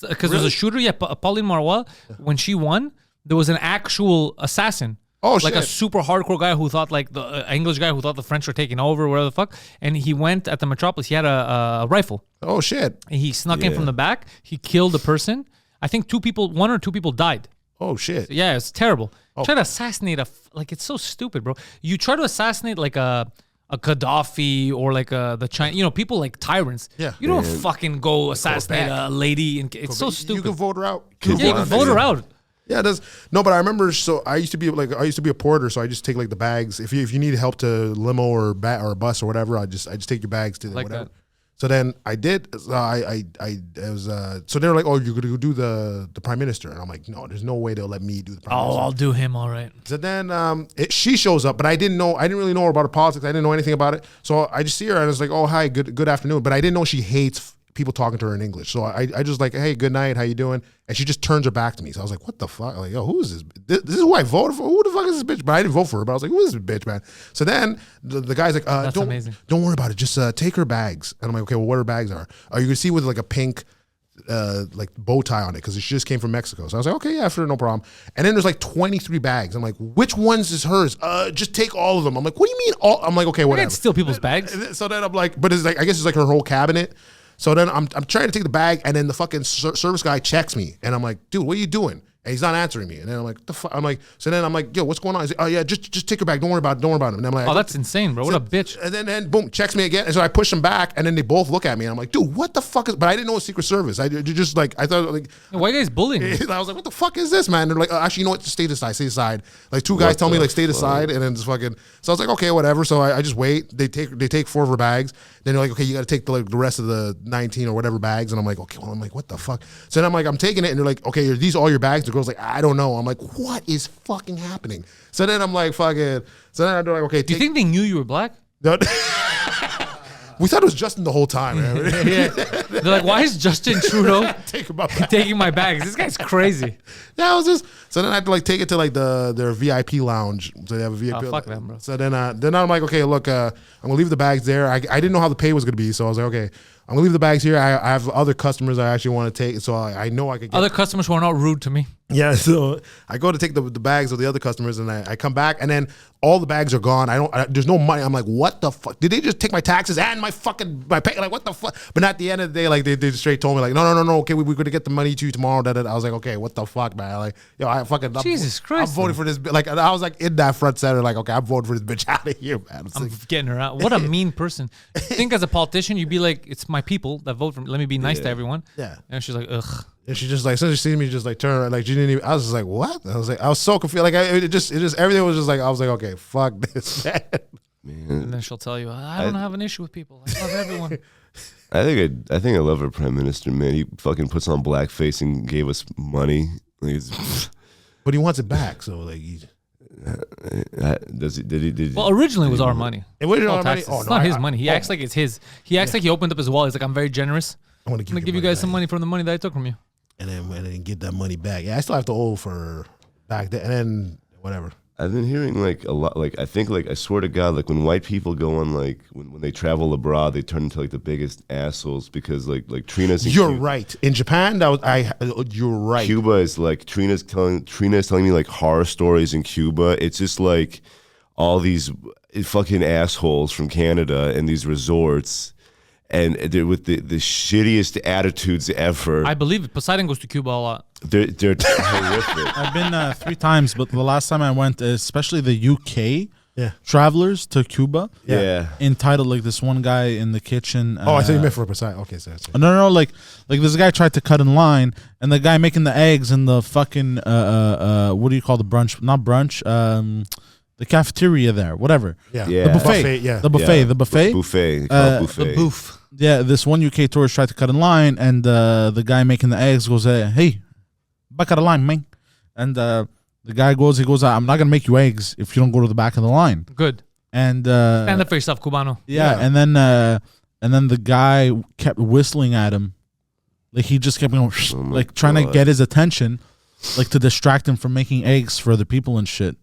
because there was a shooter. Yeah, Pauline Marois, when she won, there was an actual assassin. Oh, like a super hardcore guy who thought, like the English guy who thought the French were taking over, whatever the fuck. And he went at the Metropolis. He had a rifle. Oh, shit. And he snuck in from the back. He killed a person. I think 1 or 2 people died. Oh, shit. Yeah, it's terrible. Try to assassinate it's so stupid, bro. You try to assassinate like a Gaddafi or like the China, people like tyrants. Yeah. You don't fucking go assassinate a lady. It's so stupid. You can vote her out. You can vote her out. Yeah, it does. No, but I remember. So I used to be a porter. So I just take like the bags. If you need help to limo or a bus or whatever, I just take your bags to like whatever. That. So then I did. So they were like, "Oh, you're gonna do the prime minister," and I'm like, "No, there's no way they'll let me do the prime minister." I'll do him, all right. So then she shows up, but I didn't really know her about her politics. I didn't know anything about it. So I just see her and I was like, "Oh, hi, good afternoon." But I didn't know she hates people talking to her in English. So I just like, "Hey, good night, how you doing?" And she just turns her back to me. So I was like, "What the fuck?" I'm like, "Yo, who is this? This is who I voted for. Who the fuck is this bitch?" But I didn't vote for her. But I was like, "Who is this bitch, man?" So then the guy's like, That's amazing. Don't worry about it. Just take her bags." And I'm like, "Okay, well, what her bags are? Are you gonna see with like a pink bow tie on it because she just came from Mexico. So I was like, okay, yeah, sure, no problem. And then there's like 23 bags. I'm like, which ones is hers? Just take all of them. I'm like, what do you mean all? I'm like, okay, whatever. I can't steal people's bags. So then I'm like, but it's like, I guess it's like her whole cabinet. So then I'm trying to take the bag, and then the fucking service guy checks me, and I'm like, dude, what are you doing? And he's not answering me. And then I'm like, the fuck? I'm like, so then I'm like, yo, what's going on? He's like, oh yeah, just take her back. Don't worry about it. Don't worry about him. And I'm like, oh, that's insane, bro. What a bitch. And then boom, checks me again. And so I push him back, and then they both look at me, and I'm like, dude, what the fuck is? But I didn't know it was Secret Service. I just like, I thought like, why are you guys bullying me? I was like, what the fuck is this, man? They're like, actually, you know what? Just stay aside. Like two guys tell me like stay aside, and then just fucking. So I was like, okay, whatever. So I just wait. They take 4 of her bags. Then they're like, okay, you got to take the rest of the 19 or whatever bags. And I'm like, okay, well, I'm like, what the fuck? So then I'm like, I'm taking it, and they're like, okay, are these all your bags? The girl's like, I don't know. I'm like, what is fucking happening? So then I'm like, fucking. So then I'm like, okay. Do you think they knew you were black? No. We thought it was Justin the whole time. Man. Yeah. They're like, why is Justin Trudeau taking my bags? This guy's crazy. Yeah, I was just. So then I had to like take it to like their VIP lounge. So they have a VIP. Oh, fuck them, bro. So then I'm like, okay, look, I'm gonna leave the bags there. I didn't know how the pay was gonna be, so I was like, okay, I'm gonna leave the bags here. I have other customers I actually want to take, so I know I could get other customers who are not rude to me. Yeah, so I go to take the bags of the other customers, and I come back, and then all the bags are gone. There's no money. I'm like, what the fuck? Did they just take my taxes and my pay? Like, what the fuck? But at the end of the day, like they straight told me like, no. Okay, we're gonna get the money to you tomorrow. I was like, okay, what the fuck, man? Like, yo, Jesus Christ, I'm voting for this. Like, I was like in that front center, like, okay, I'm voting for this bitch out of here, man. I'm getting her out. What a mean person. I think as a politician, you'd be like, it's my people that vote for me. Let me be nice to everyone. Yeah. And she's like, ugh. And she just like, as soon as she seen me, just like turn around, like she didn't even. I was just like, what? I was so confused. Like it just everything was just like, I was like, okay, fuck this, man. And then she'll tell you, I don't have an issue with people. I love everyone. I think I love our prime minister, man. He fucking puts on blackface and gave us money. Like but he wants it back, so like Well, originally it was our money. It was our money. It's not his money. He acts like it's his. He acts like he opened up his wallet. He's like, I'm very generous. I'm gonna give you guys some money from the money that I took from you. And then get that money back. Yeah, I still have to owe for back then. And then whatever. I've been hearing like a lot. Like I think like I swear to God, like when white people go on like when they travel abroad, they turn into like the biggest assholes because like Trina's. You're right. In Japan, you're right. Cuba is like Trina is telling me like horror stories in Cuba. It's just like all these fucking assholes from Canada and these resorts. And they're with the shittiest attitudes ever. I believe it. Poseidon goes to Cuba a lot. They're horrific. I've been 3 times, but the last time I went, especially the UK travelers to Cuba, entitled like this one guy in the kitchen. I thought you meant for Poseidon. Okay, so no, like this guy tried to cut in line, and the guy making the eggs in the fucking what do you call the brunch? Not brunch. The cafeteria there, whatever. Yeah. The buffet. The buffet. The buffet. Buffet. The booth. Yeah, this one UK tourist tried to cut in line, and the guy making the eggs goes, hey, back of the line, man. And the guy goes, I'm not going to make you eggs if you don't go to the back of the line. Good. And stand up for yourself, Cubano. Yeah, and then the guy kept whistling at him. Like he just kept going, like trying to get his attention, like to distract him from making eggs for other people and shit.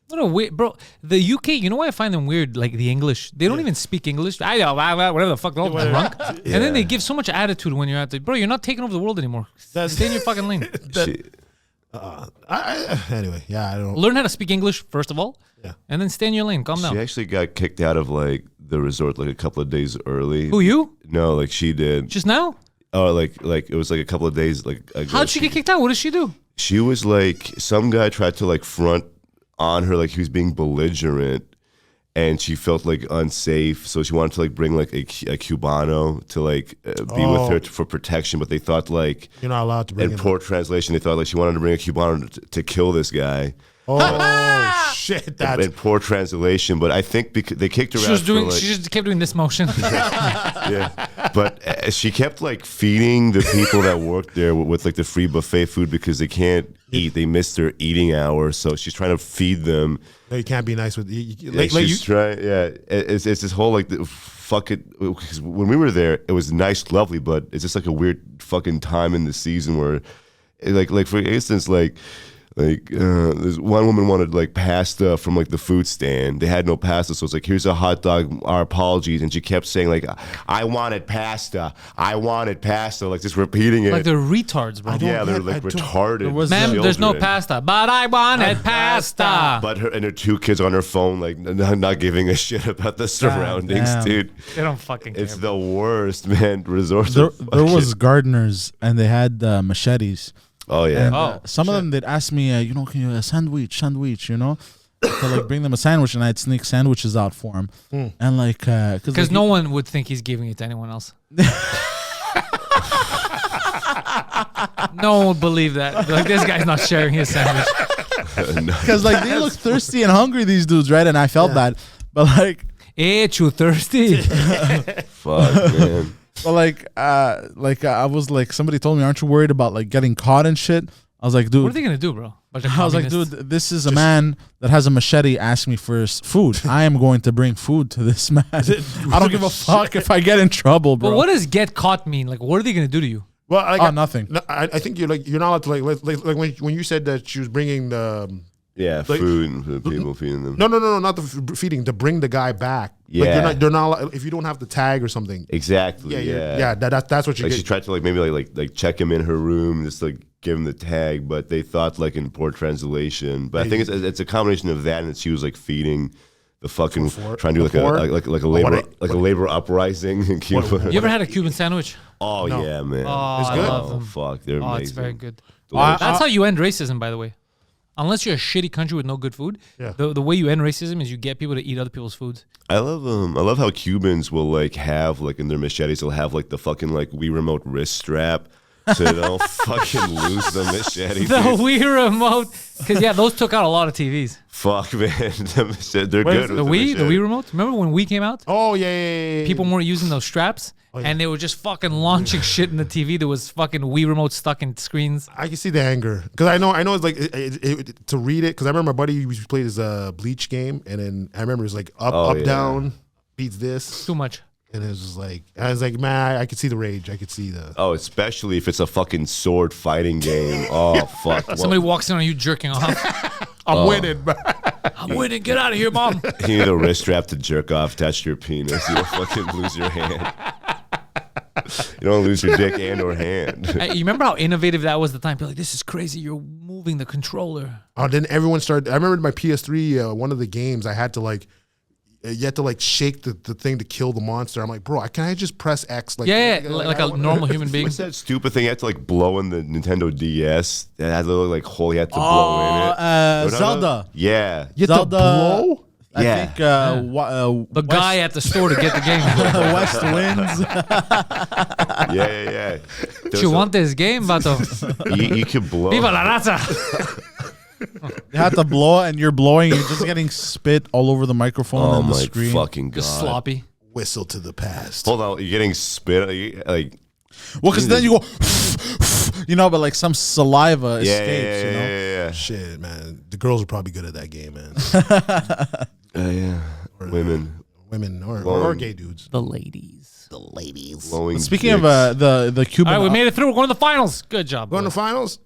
What a weird, bro. The UK, you know why I find them weird? Like the English, they don't even speak English. I know, whatever the fuck, they're all drunk. And then they give so much attitude when you're at the, bro, you're not taking over the world anymore. Stay in your fucking lane. Anyway, I don't learn how to speak English first of all, and then stay in your lane. Calm down. She actually got kicked out of like the resort like a couple of days early. Who, you? No, like she did. Just now? Oh, like it was like a couple of days like ago. How'd she get kicked out? What did she do? She was like, some guy tried to like front on her like he was being belligerent, and she felt like unsafe, so she wanted to like bring like a Cubano to like be with her for protection, but they thought like you're not allowed to bring in poor translation they thought like she wanted to bring a Cubano to kill this guy. Shit, that's in poor translation, but I think because they kicked her out. She just kept doing this motion. But she kept like feeding the people that worked there with like the free buffet food because they can't eat. They missed their eating hour, so she's trying to feed them. No, you can't be nice with she's trying. Yeah, it's this whole like fuck it. Because when we were there, it was nice, lovely, but it's just like a weird fucking time in the season where, like for instance, like Like, there's one woman wanted like pasta from like the food stand. They had no pasta, so it's like, here's a hot dog. Our apologies, and she kept saying like, I wanted pasta. I wanted pasta. Like just repeating it. Like they're retards, bro. Yeah, they're like retarded. Ma'am, there's no pasta, but I wanted pasta. But her 2 kids on her phone, like not giving a shit about the surroundings, dude. They don't fucking care. It's the worst, man. Resorts. There was gardeners, and they had machetes. Oh yeah. And, some of them they'd ask me, can you sandwich, to like bring them a sandwich, and I'd sneak sandwiches out for them, and like because no one would think he's giving it to anyone else. No one would believe that. Like this guy's not sharing his sandwich. Because like they look thirsty and hungry, these dudes, right? And I felt bad, but like, you thirsty? Fuck, man. But I was like, somebody told me, aren't you worried about like getting caught and shit? I was like, dude, what are they gonna do, bro? I was like, dude, this is a man that has a machete asking me for food. I am going to bring food to this man. I don't give a fuck if I get in trouble, bro. But what does get caught mean? Like, what are they gonna do to you? Well, nothing. I think you're not allowed to like when you said that she was bringing the food for the people feeding them. No, not the feeding. To bring the guy back. Yeah, like they're not if you don't have the tag or something. Exactly. Yeah. That's what you like get. she tried to like maybe like check him in her room, just like give him the tag, but they thought like in poor translation. But I think it's a combination of that, and she was like feeding the fucking trying to do like a labor uprising in Cuba. You ever had a Cuban sandwich? Oh no. Yeah, man. Oh, it's good. I love them. Fuck, they're amazing. It's very good. That's how you end racism, by the way. Unless you're a shitty country with no good food, the way you end racism is you get people to eat other people's foods. I love how Cubans will like have like in their machetes they'll have like the fucking like Wii remote wrist strap so they don't fucking lose the machete. The Wii remote, because those took out a lot of TVs. Fuck, man, they're good. The Wii remote. Remember when Wii came out? Oh yeah. People weren't using those straps. And they were just fucking launching shit in the TV. There was fucking Wii remote stuck in screens. I can see the anger because I know it's like to read it because I remember my buddy used to play this Bleach game and then I remember it was like up down beats this too much. And it was just like I was like, man, I could see the rage. I could see the especially if it's a fucking sword fighting game. Oh fuck! Somebody walks in on you jerking off. I'm winning, bro. I'm winning. Get out of here, mom. You need a wrist strap to jerk off, touch your penis. You don't fucking lose your hand. You don't lose your dick and or hand. You remember how innovative that was at the time? People like, this is crazy. You're moving the controller. Oh, then everyone started. I remember my PS3, one of the games, I had to like, you had to like shake the thing to kill the monster. I'm like, bro, can I just press X? Like, like a normal human being. What's that stupid thing you had to like blow in the Nintendo DS? It had a little like hole you had to blow in it. Zelda. Yeah. You had to blow? I think the guy at the store to get the game. West wins. Yeah. You want this game, Vato? You could blow. Viva la raza! You have to blow and you're blowing. You're just getting spit all over the microphone and the screen. Oh my fucking god! Just sloppy. Whistle to the past. Hold on, you're getting spit. Like, well, because then you go, but like some saliva escapes. Yeah. Shit, man. The girls are probably good at that game, man. Yeah. Women or gay dudes. The ladies. Speaking of the Cuban, all right, we made it through. We're going to the finals. Good job. Going to finals.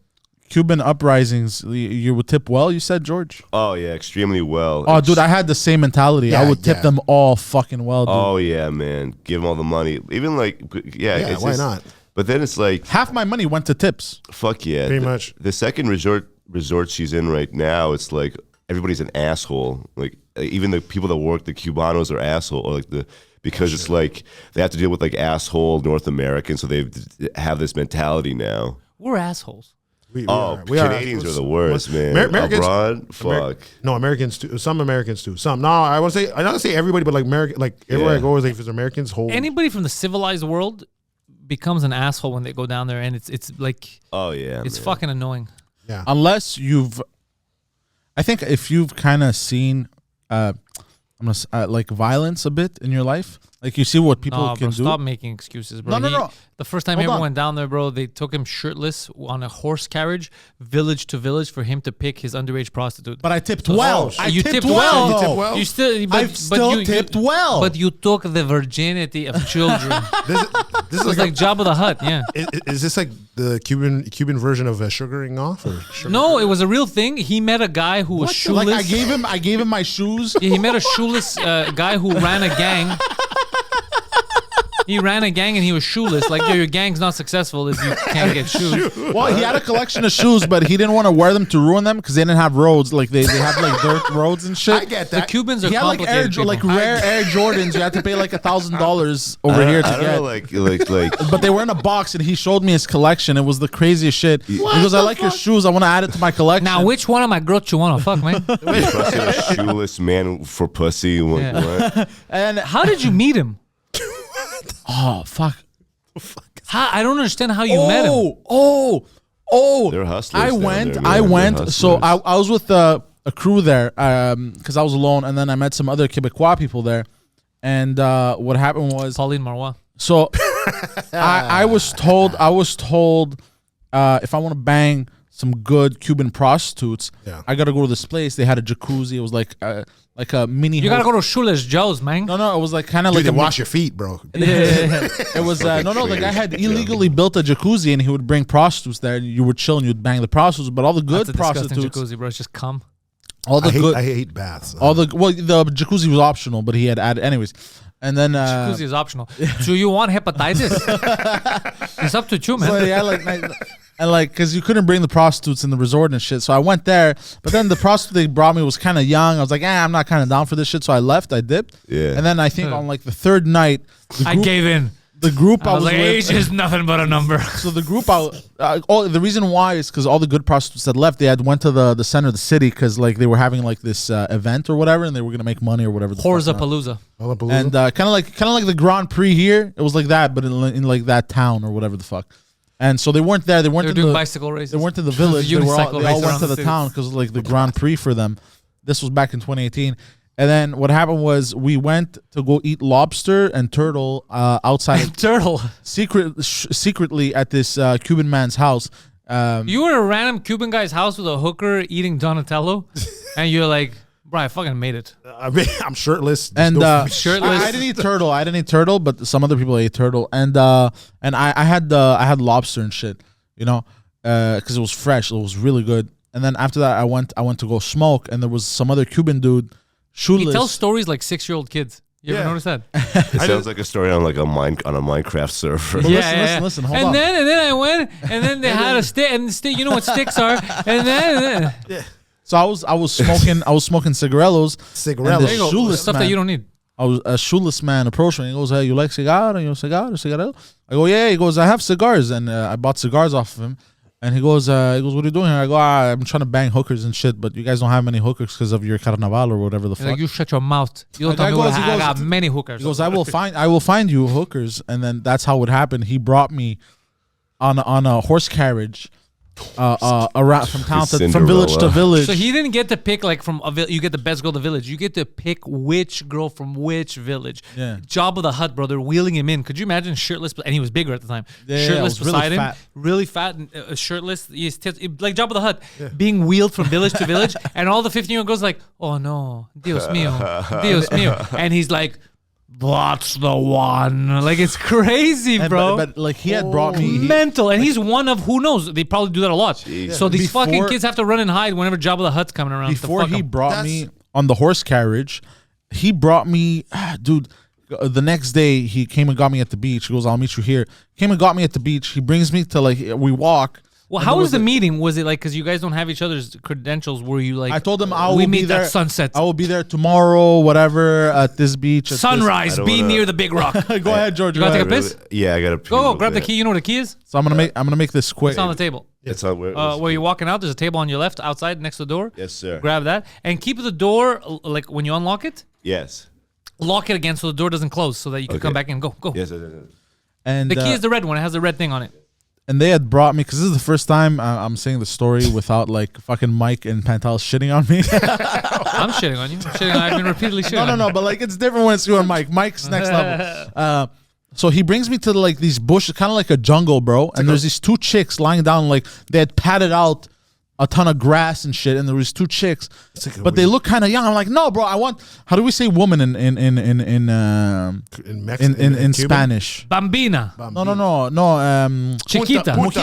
Cuban uprisings. You would tip well. You said, George. Oh yeah, extremely well. Oh, dude, I had the same mentality. I would tip them all fucking well, dude. Oh yeah, man. Give them all the money. Even like, it's why not? But then it's like half my money went to tips. Fuck yeah, pretty much. The second resort she's in right now, it's like everybody's an asshole. Like even the people that work, the Cubanos are asshole, or like because it's like they have to deal with like asshole North Americans, so they have this mentality now. We're assholes. We Canadians are the worst, man. Americans, abroad, fuck. No, Americans too. Some Americans too. Some. No, I want to say everybody, but like American, like everywhere I go, is like if it's Americans, anybody from the civilized world becomes an asshole when they go down there, and it's like, oh yeah, it's fucking annoying. Yeah. Unless I think if you've kind of seen, like violence a bit in your life, Like you see what people No, can bro, do. stop making excuses, bro. No. The first time he ever went down there, bro, they took him shirtless on a horse carriage, village to village, for him to pick his underage prostitute. But I tipped well. You tipped You well. tipped well. You still, but, I've still tipped well. But you took the virginity of children. This is It's like Jabba the Hutt, yeah. Is this like the Cuban version of sugaring off? Or No, it was a real thing. He met a guy who was shoeless. Like I gave him my shoes. Yeah, he met a shoeless guy who ran a gang. He ran a gang and he was shoeless. Like, yo, your gang's not successful if you can't get shoes. Well, he had a collection of shoes, but he didn't want to wear them to ruin them because they didn't have roads. Like they have like dirt roads and shit. I get The that. Cubans are He had like complicated rare Air Jordans. You had to pay like $1,000 over here to I don't get. know, like. But they were in a box, and he showed me his collection. It was the craziest shit. He goes, "I like your shoes. I want to add it to my collection." Now, which one of my girls you want to fuck, man? Trusting a shoeless man for pussy. What? And How did you meet him? oh fuck. I don't understand how you met him. Oh! They're hustlers. I down went. there, I man. went. They're So hustlers. I was with a crew there because I was alone, and then I met some other Quebecois people there. And what happened was, Pauline Marois. so I was told if I want to bang some good Cuban prostitutes, I gotta go to this place. They had a jacuzzi. It was like a mini. You gotta go to Shoeless Joe's, man. No, it was like kind of Dude, like they a wash your feet, bro. It was no. The guy had illegally built a jacuzzi, and he would bring prostitutes there. And you would chill, and you'd bang the prostitutes. But all the good That's a disgusting prostitutes, jacuzzi, bro. It's just cum. all the I hate baths. the jacuzzi was optional, but he had added anyways. And then Jacuzzi is optional. Do you want hepatitis? It's up to you, man. so yeah, like because you couldn't bring the prostitutes in the resort and shit. So I went there, but then the prostitute they brought me was kind of young. I was like, I'm not kind of down for this shit. So I left. I dipped. Yeah. And then I think on like the third night, I gave in. the group I I was was like, with. age is nothing but a number. So the group, the reason why is because all the good prostitutes that left, they had went to the center of the city because like they were having like this event or whatever, and they were gonna make money or whatever. Horza Palooza. And kind of like the Grand Prix here, it was like that, but in like that town or whatever the fuck. And so they weren't there. They weren't They were in doing the bicycle races. They weren't in the village. They Unicycle all race went around to the the city. town because like the Grand Prix for them. This was back in 2018. And then what happened was we went to go eat lobster and turtle outside Turtle. secretly at this Cuban man's house. You were in a random Cuban guy's house with a hooker eating Donatello, and you're like, bro, I fucking made it. I mean, I'm shirtless. And Shirtless. I didn't eat turtle. I didn't eat turtle, but some other people ate turtle. And I had lobster and shit, you know, because it was fresh. It was really good. And then after that, I went to go smoke, and there was some other Cuban dude, shoeless. He tells stories like 6-year-old kids. You ever notice that? It sounds like a story on like a Minecraft server. But listen, hold on. And then I went, and then they had a stick, and you know what sticks are, and then So I was smoking cigarellos. Cigarellos. And There you the go. shoeless stuff man, that you don't need. I was a shoeless man approached me. He goes, "Hey, you like cigar? And you know, cigarello?" I go, "Yeah." He goes, "I have cigars," and I bought cigars off of him. And he goes, "What are you doing here?" I go, "I'm trying to bang hookers and shit, but you guys don't have many hookers because of your carnaval or whatever the He's like, fuck." you shut your mouth. You don't The guy tell me what goes- I he I goes- got many hookers. He goes, I will find you hookers," and then that's how it happened. He brought me on a horse carriage around from village to Cinderella. village. So he didn't get to pick like from a you get the best girl of the village. You get to pick which girl from which village. Yeah. Job of the Hut, brother, wheeling him in. Could you imagine shirtless? And he was bigger at the time. Yeah, shirtless I was really beside him, fat. really fat, and shirtless. His tits, like Job of the Hut, being wheeled from village to village, and all the 15-year-old girls like, oh no, Dios mío, Dios mío, and he's like, that's the one. Like it's crazy, And bro. but like he had brought me. Mental, and he's one of who knows. They probably do that a lot. So these Before- fucking kids have to run and hide whenever Jabba the Hutt's coming around. Before to fuck he 'em. brought me on the horse carriage, he brought me, dude. The next day, he came and got me at the beach. He goes, "I'll meet you here." Came and got me at the beach. He brings me to like we walk. Well, and how there was the a- meeting? Was it like because you guys don't have each other's credentials? Were you like? I told him I will we be meet there at sunset, I will be there tomorrow, whatever, at this beach. at this- sunrise. don't Be wanna- near the big rock. Go ahead, George. You Go gotta ahead. take a piss? Yeah, I gotta. Go, grab the key. You know what the key is? So I'm gonna make this quick. It's on the table. It's on where. Where you're walking out, there's a table on your left outside next to the door. Yes, sir. Grab that and keep the door like when you unlock it. Yes. Lock it again so the door doesn't close, so that you can come back and go. Yes. And The key is the red one. It has the red thing on it. and they had brought me, because this is the first time I'm saying the story without like fucking Mike and Pantelis shitting on me. I'm shitting on you. I've been repeatedly shitting on you. No, but like it's different when it's you and Mike. Mike's next level. So he brings me to like these bushes, kind of like a jungle, bro. And there's these two chicks lying down, like they had padded out a ton of grass and shit, and there was two chicks, but they look kind of young. I'm like, no, bro, I want. How do we say woman in Spanish? Bambina. No. Chiquita. Mujer,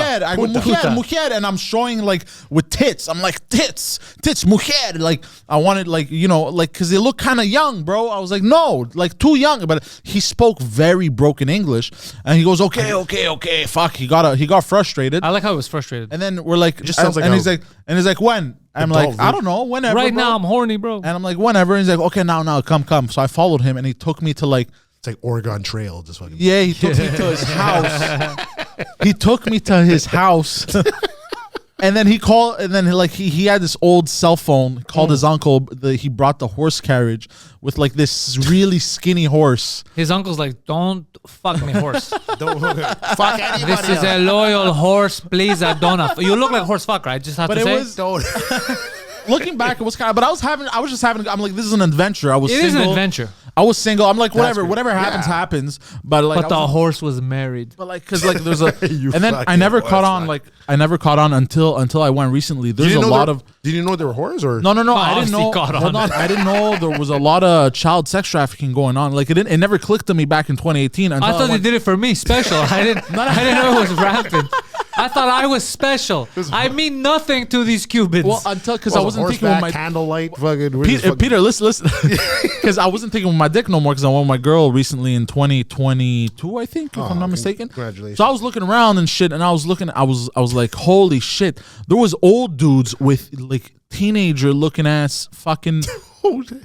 and I'm showing like with tits. I'm like tits, mujer. Like I wanted, like like because they look kind of young, bro. I was like, no, like too young. But he spoke very broken English, and he goes, okay, fuck. He got frustrated. I like how he was frustrated. And then we're like, just sounds like, and he's like, when? I'm like, I don't know, whenever. Right bro. now, I'm horny, bro. And I'm like, whenever. And he's like, okay, now, come. So I followed him, and he took me to like, it's like Oregon Trail, just fucking. yeah, he took me to his house. He took me to his house. And then he called, and then he had this old cell phone. Called his uncle. He brought the horse carriage with like this really skinny horse. His uncle's like, don't fuck me, horse. Don't fuck anybody. This is a loyal horse, please. I don't. You look like a horse fucker. I just have to say. Don't. Looking back, it was kind of. But I was just having. I'm like, this is an adventure. I was. It single. is an adventure. I was single. I'm like, whatever happens. But like, But the horse was married. But like, cause like, there's a, and then I never caught on. Like, I never caught on until I went recently. There's a lot of. Did you know there were whores or No. I didn't know. Hold on. I didn't know there was a lot of child sex trafficking going on. Like, it never clicked to me back in 2018. I thought they did it for me special. I didn't know it was rampant. I thought I was special. I mean nothing to these Cubans. Well, because I wasn't thinking with my candlelight. Fucking Peter, listen. Because I wasn't thinking with my dick no more. Because I won my girl recently in 2022, I think, if I'm not mistaken. Congratulations. So I was looking around and shit, and I was like, holy shit! There was old dudes with like teenager looking ass fucking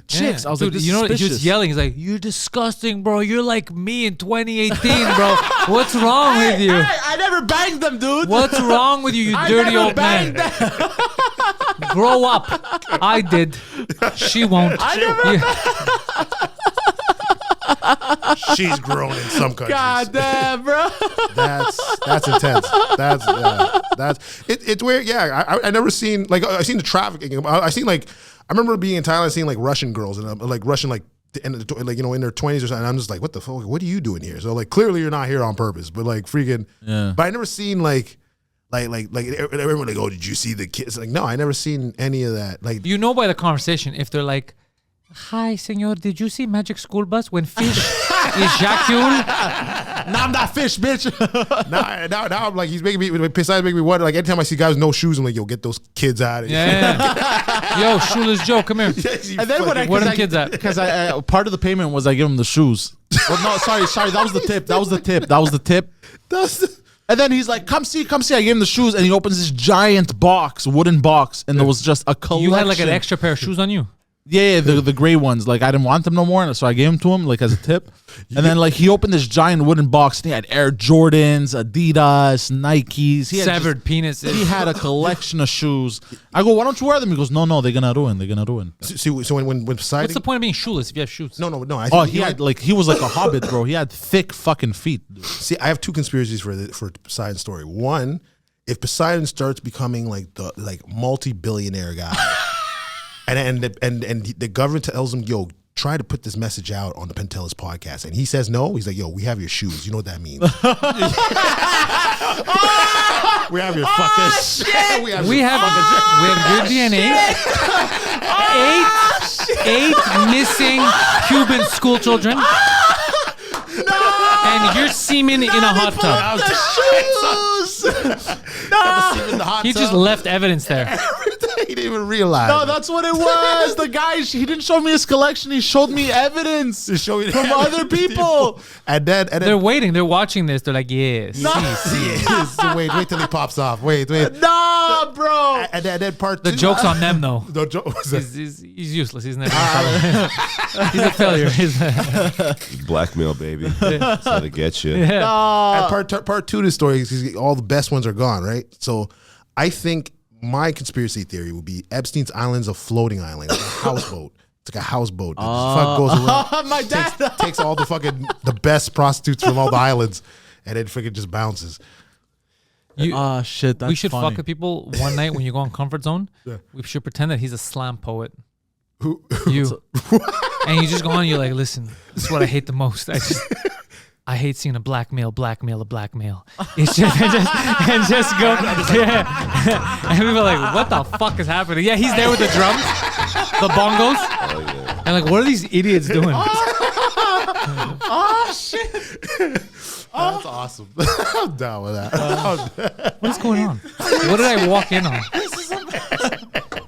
chicks. Yeah. I was Dude, like, he was suspicious. yelling. He's like, "You're disgusting, bro. You're like me in 2018, bro. What's wrong with you? I never banged them, dude. What's wrong with you, dirty old man? Grow up." I did. She won't. She's grown in some countries. God damn, bro. That's intense. That's it's weird. Yeah, I never seen like I seen the trafficking. I seen like I remember being in Thailand, seeing like Russian girls and like Russian like in their 20s or something. And I'm just like, what the fuck? What are you doing here? So like clearly you're not here on purpose. But like freaking. Yeah. But I never seen like everyone like, oh, did you see the kids? Like no, I never seen any of that. Like you know by the conversation if they're like, "Hi, senor, did you see Magic School Bus when fish ejaculate?" Now I'm that fish, bitch. now I'm like, he's making me, Poseidon making me wonder. Like, anytime I see guys with no shoes, I'm like, yo, get those kids out of here. Yeah. Yo, shoeless Joe, come here. And then where the kids at? Because part of the payment was I give him the shoes. Well, no, sorry, that was the tip. And then he's like, come see. I gave him the shoes, and he opens this giant wooden box, and there was just a collection. You had like an extra pair of shoes on you? Yeah, the gray ones. Like I didn't want them no more, so I gave them to him like as a tip. And then like he opened this giant wooden box, and he had Air Jordans, Adidas, Nikes. He had severed penises. He had a collection of shoes. I go, why don't you wear them? He goes, no, they're gonna ruin. So when Poseidon, what's the point of being shoeless if you have shoes? No. I think he was like a hobbit, bro. He had thick fucking feet. Dude. See, I have two conspiracies for Poseidon's story. One, if Poseidon starts becoming like the multi-billionaire guy. And the government tells him, yo, try to put this message out on the Pantelis podcast. And he says no. He's like, yo, we have your shoes. You know what that means? We have your fucking shit. We have good DNA. 8 missing Cuban school children. And you're semen in a hot tub. He just left evidence there. He didn't even realize. No, that's what it was. The guy, he didn't show me his collection. He showed me evidence from other people. And then they're waiting. They're watching this. They're like, yes. Yes. Wait till he pops off. Wait. Nah, bro. And then part two. The joke's on them, though. The joke. He's useless. He's never. He's a failure. Blackmail, baby. That's how they get you. Yeah. And part two of the story is all the best ones are gone, right? So I think my conspiracy theory would be Epstein's Island's a floating island, like a houseboat. It's like a houseboat. That just fucking goes around. My dad takes all the best prostitutes from all the islands, and then freaking just bounces. shit. That's we should funny. fuck with people one night when you go on comfort zone. Yeah. We should pretend that he's a slam poet. Who? You. And you just go on and you're like, listen, this is what I hate the most. I hate seeing a blackmail. It's just and just go, yeah. And people are like, what the fuck is happening? Yeah, he's there with the drums, the bongos. Oh, yeah. And like, what are these idiots doing? Oh shit. That's awesome. I'm down with that. What is going on? What did I walk in on?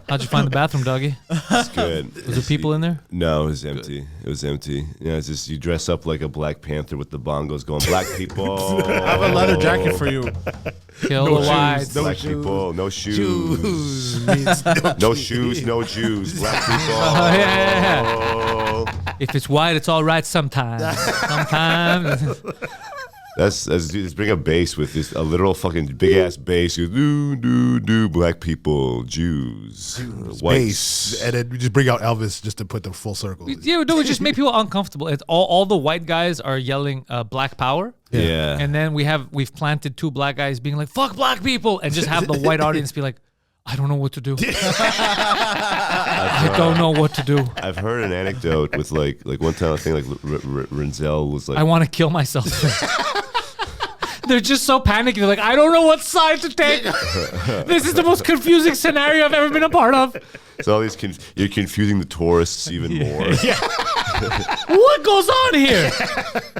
How'd you find the bathroom, doggy? It's good. Was there people in there? No, it was empty. It was empty. Yeah, it's just you dress up like a Black Panther with the bongos going, black people. I have a leather jacket for you. Kill the whites. Black people, no shoes. No shoes, no Jews. Black people. Oh, yeah. If it's white, it's all right sometimes. Sometimes. Let's bring a bass with this, a literal fucking big ass bass. Do black people, Jews, whites. Bass. And then we just bring out Elvis just to put the full circle. Yeah, no, it just make people uncomfortable. It's all the white guys are yelling black power. Yeah. And then we've planted 2 black guys being like, fuck black people, and just have the white audience be like, I don't know what to do. I don't know what to do. I've heard an anecdote with like one time I think like Renzel was like, I want to kill myself. They're just so panicky. They're like, I don't know what side to take. This is the most confusing scenario I've ever been a part of. so all these you're confusing the tourists even more. Yeah. What goes on here?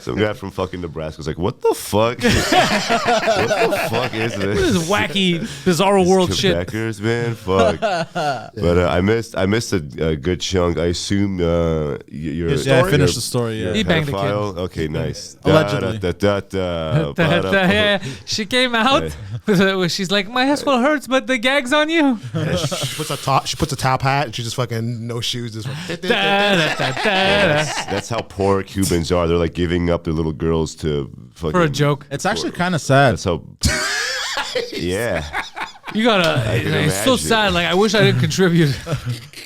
Some guy from fucking Nebraska was like, what the fuck? What the fuck is this? This is wacky, bizarro world shit. Quebecers, man, fuck. But I missed a good chunk. I assume you're Yeah, I finished the story. Yeah. He banged the kid. Okay, nice. Allegedly. Yeah, she came out. She's like, my asshole hurts, but the gag's on you. She puts a top hat and she just fucking no shoes. Just That's how poor Cubans are. They're like giving up their little girls to fucking, For a joke. It's actually kind of sad. That's how. Yeah. You gotta. can It's so imagine. sad. Like, I wish I didn't contribute.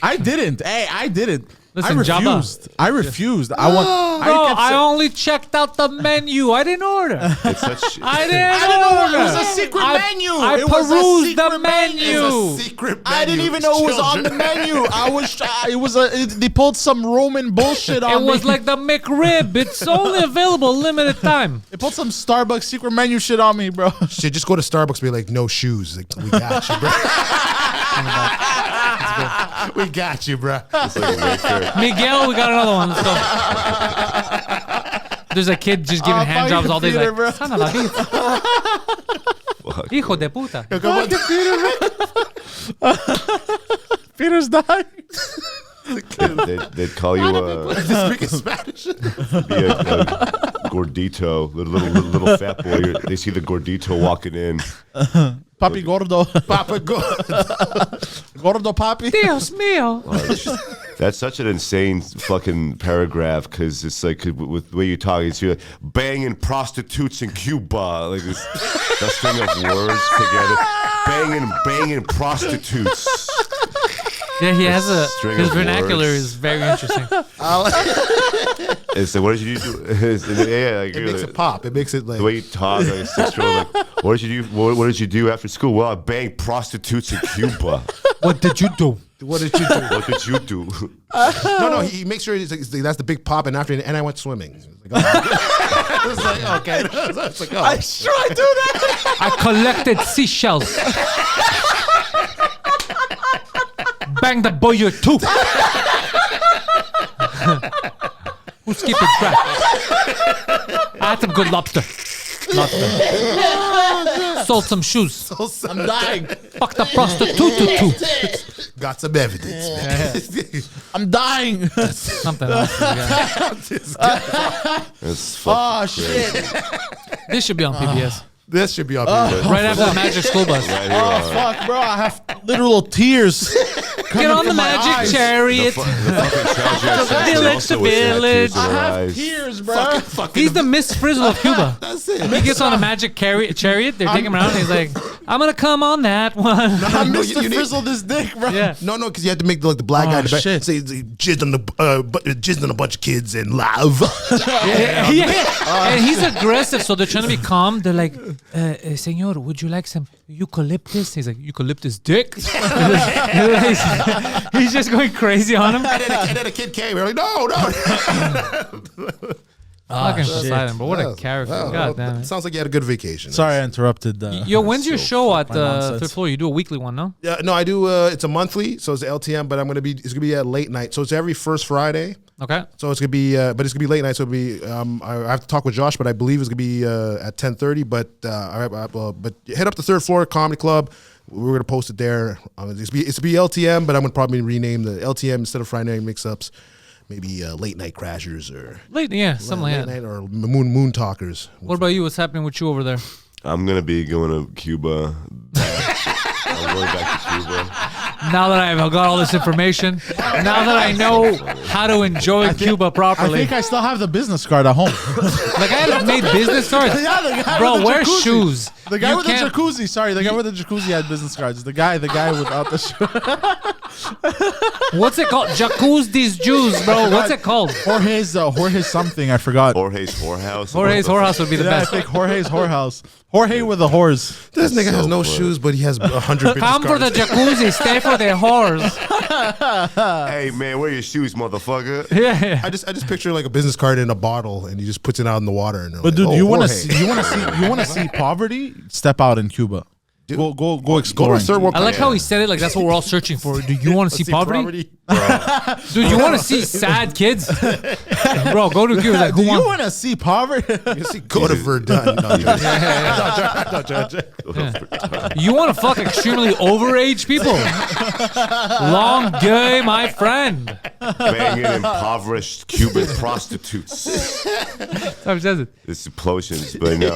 I didn't. Hey, I didn't. Listen, I Jabba. refused. I refused. I want. Bro, kept I saying- only checked out the menu. I didn't order. It's such. I didn't know order. it was a secret menu. I It was a perused the secret menu. menu. secret I didn't even know it was on the menu. I was. They pulled some Roman bullshit on It me. was like the McRib. It's only available limited time. They put some Starbucks secret menu shit on me, bro. Should just go to Starbucks and be like, no shoes. Like, we got you, bro. We got you, bro. It's like Wayfair. Miguel, we got another one. Let's go. There's a kid just giving hand jobs all day. He's Peter, like, bro. "Son of a bitch. Fuck. Hijo de puta." Peter's dying. They'd call you Speaking Spanish. be a gordito, little fat boy. They see the gordito walking in. Papi gordo. Papa, go. Gordo papi. Dios mío. That's such an insane fucking paragraph because it's like with the way you talk, it's you're like banging prostitutes in Cuba, like this string of words together. Banging prostitutes. Yeah, he has String his of vernacular words. is very interesting. It's like, what did you do? Yeah, like, It makes it pop. It makes it like. the way you talk, like a 6-year-old, like, what did you do? What did you do after school? Well, I banged prostitutes in Cuba. What did you do? What did you do? What did you do? No, he makes sure he's like, that's the big pop. And after, and I went swimming. It's like, oh. It's like, okay. It's like, oh. I sure I do that. I collected seashells. Bang the boy too. Who's keeping track? I had some good lobster. Sold some shoes. I'm dying. Fuck the prostitute too. Got some evidence, man. I'm dying. Something else. Yeah. That's fucking Oh shit. This should be on PBS. This should be up here. Right after the Magic School Bus. right Oh here. fuck, bro. I have literal tears. Get on the from my Magic eyes. Chariot. Village to village. I have tears, bro. He's the Miss Frizzle of Cuba. That's it. He gets on a magic chariot. They're taking him around. And he's like, I'm gonna come on that one. I No, Mr. you need- Frizzle this dick, bro. Yeah. No, because you had to make the black guy in the back shit. say jizzed on a bunch of kids and love. Yeah. And he's aggressive, so they're trying to be calm. They're like, Senor, would you like some eucalyptus? He's like, eucalyptus dick? He's just going crazy on him. And then a kid came. We're like, no. Fucking Poseidon, but what a character. God damn it. Sounds like you had a good vacation. Sorry, I interrupted. Yo, when's your show at the third floor? You do a weekly one, no? Yeah, no, I do. It's a monthly, so it's LTM, but it's gonna be at late night. So it's every first Friday. Okay. So it's gonna be, but it's gonna be late night. So it'll be. I have to talk with Josh, but I believe it's gonna be at 10:30. But head up the third floor comedy club. We're gonna post it there. It's gonna be LTM, but I'm gonna probably rename the LTM instead of Friday Night Mix-Ups. Maybe late night crashers or something like that. Night or moon talkers. What about you? What's happening with you over there? I'm gonna be going to Cuba. I'm going back to Cuba. Now that I've got all this information, now that I know how to enjoy Cuba properly. I think I still have the business card at home. The guy that made business cards? Yeah, the guy Bro, with the wear jacuzzi. shoes. The guy You with the can't- jacuzzi. Sorry, the guy with the jacuzzi had business cards. The guy without the shoes. What's it called? Jacuzzi's Jews, bro. What's it called? Jorge's something. I forgot. Jorge's Whorehouse. Jorge's Whorehouse would be the Yeah, I best. think Jorge's Whorehouse. Jorge with the whores. This nigga has no funny. shoes, but he has 100 business Come for cards. the jacuzzi, stay for the whores. Hey man, wear your shoes, motherfucker. Yeah. I just picture like a business card in a bottle, and he just puts it out in the water. And But dude, like, you want to Jorge. see poverty? Step out in Cuba. Go Go exploring. to third world. I like how he said it like that's what we're all searching for. Do you want to see poverty? Dude, you want to see sad kids? Bro, go to Cuba. Like, Do who you wants? want to see poverty? You see, go to Verdun. No, judge. You want to fuck extremely overage people? Long gay, my friend. Banging impoverished Cuban prostitutes. That's how he says it. It's explosions, but no.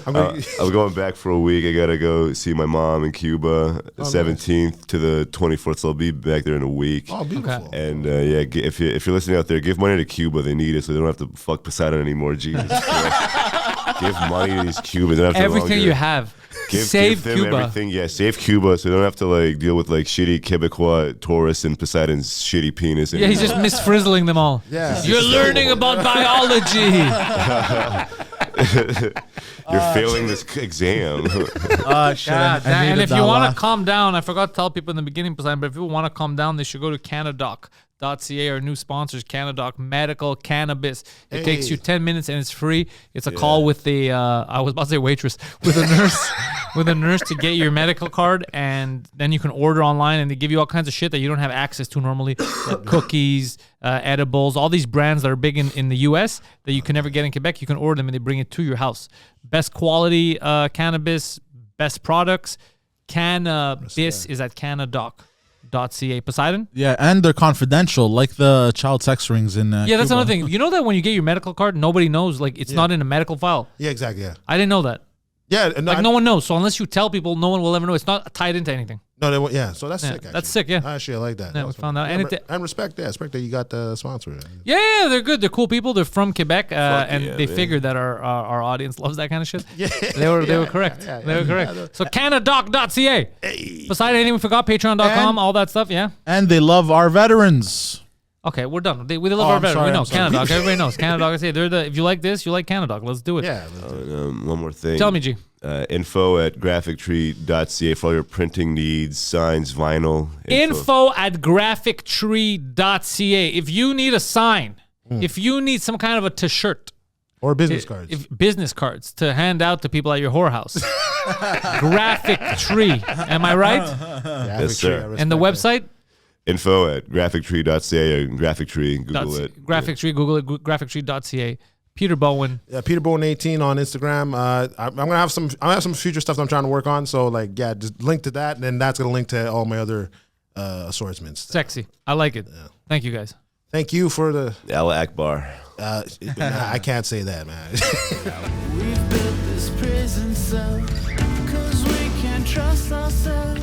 I'm going back for a week. I gotta go see my mom in Cuba, 17th to the 24th. So I'll be back there in a week. Oh, beautiful. And if you're listening out there, give money to Cuba. They need it, so they don't have to fuck Poseidon anymore. Jesus Christ. Give money to these Cubans. They don't have to Everything you have. Save give them Cuba. everything. Yeah, save Cuba, so they don't have to like deal with like shitty Quebecois tourists and Poseidon's shitty penis. Yeah, he's just misfrizzling them all. Yeah. You're learning about biology. You're failing this exam. Shit, God, I and needed if that you want laugh. to calm down, I forgot to tell people in the beginning, Poseidon, but if people want to calm down, they should go to CanadaDoc.ca. Our new sponsors, CanadaDoc Medical Cannabis. It takes you 10 minutes and it's free. It's a call with the I was about to say waitress, with a nurse, with a nurse to get your medical card, and then you can order online, and they give you all kinds of shit that you don't have access to normally, like cookies, edibles, all these brands that are big in the US that you can never get in Quebec. You can order them and they bring it to your house. Best quality cannabis, best products. Cannabis is at CanadaDoc.ca. Poseidon? Yeah, and they're confidential, like the child sex rings in Yeah, that's Cuba. another thing. You know that when you get your medical card, nobody knows. Like, it's not in a medical file. Yeah, exactly. Yeah. I didn't know that. Yeah. And Like, no one knows. So unless you tell people, no one will ever know. It's not tied into anything. Yeah. So that's sick. Actually. That's sick, yeah. Actually, I like that. Yeah, That we was found fun. out. Yeah, And and respect that. Respect that you got the sponsor. Yeah, they're good. They're cool people. They're from Quebec, and yeah, they man. figured that our audience loves that kind of shit. Yeah. They were correct. They were correct. So CanadaDoc.ca. Poseidon, anything we forgot? Patreon.com, And- all that stuff. Yeah. And they love our veterans. Okay, we're done. We love Oh, our I'm veterans. sorry, We know I'm sorry. CanadaDoc. Everybody knows CanadaDoc. They're the. If you like this, you like CanadaDoc. Let's do it. Yeah. One more thing. Tell me, G. Info@graphictree.ca for all your printing needs, signs, vinyl. Info@graphictree.ca. If you need a sign, if you need some kind of a t-shirt, Or business cards. if business cards to hand out to people at your whorehouse, Graphic Tree. Am I right? Yes, sir. And the website? Info@graphictree.ca or Graphic Tree. Google it. Graphic Tree. Google it. Graphictree.ca. Peter Bowen. Yeah, Peter Bowen 18 on Instagram. I'm gonna have some. I have some future stuff that I'm trying to work on. So like, yeah, just link to that, and then that's gonna link to all my other assortments. Sexy. I like it. Thank you, guys. Thank you for the. Allah Akbar. I can't say that, man. We've built this prison cell 'cause we can't trust ourselves.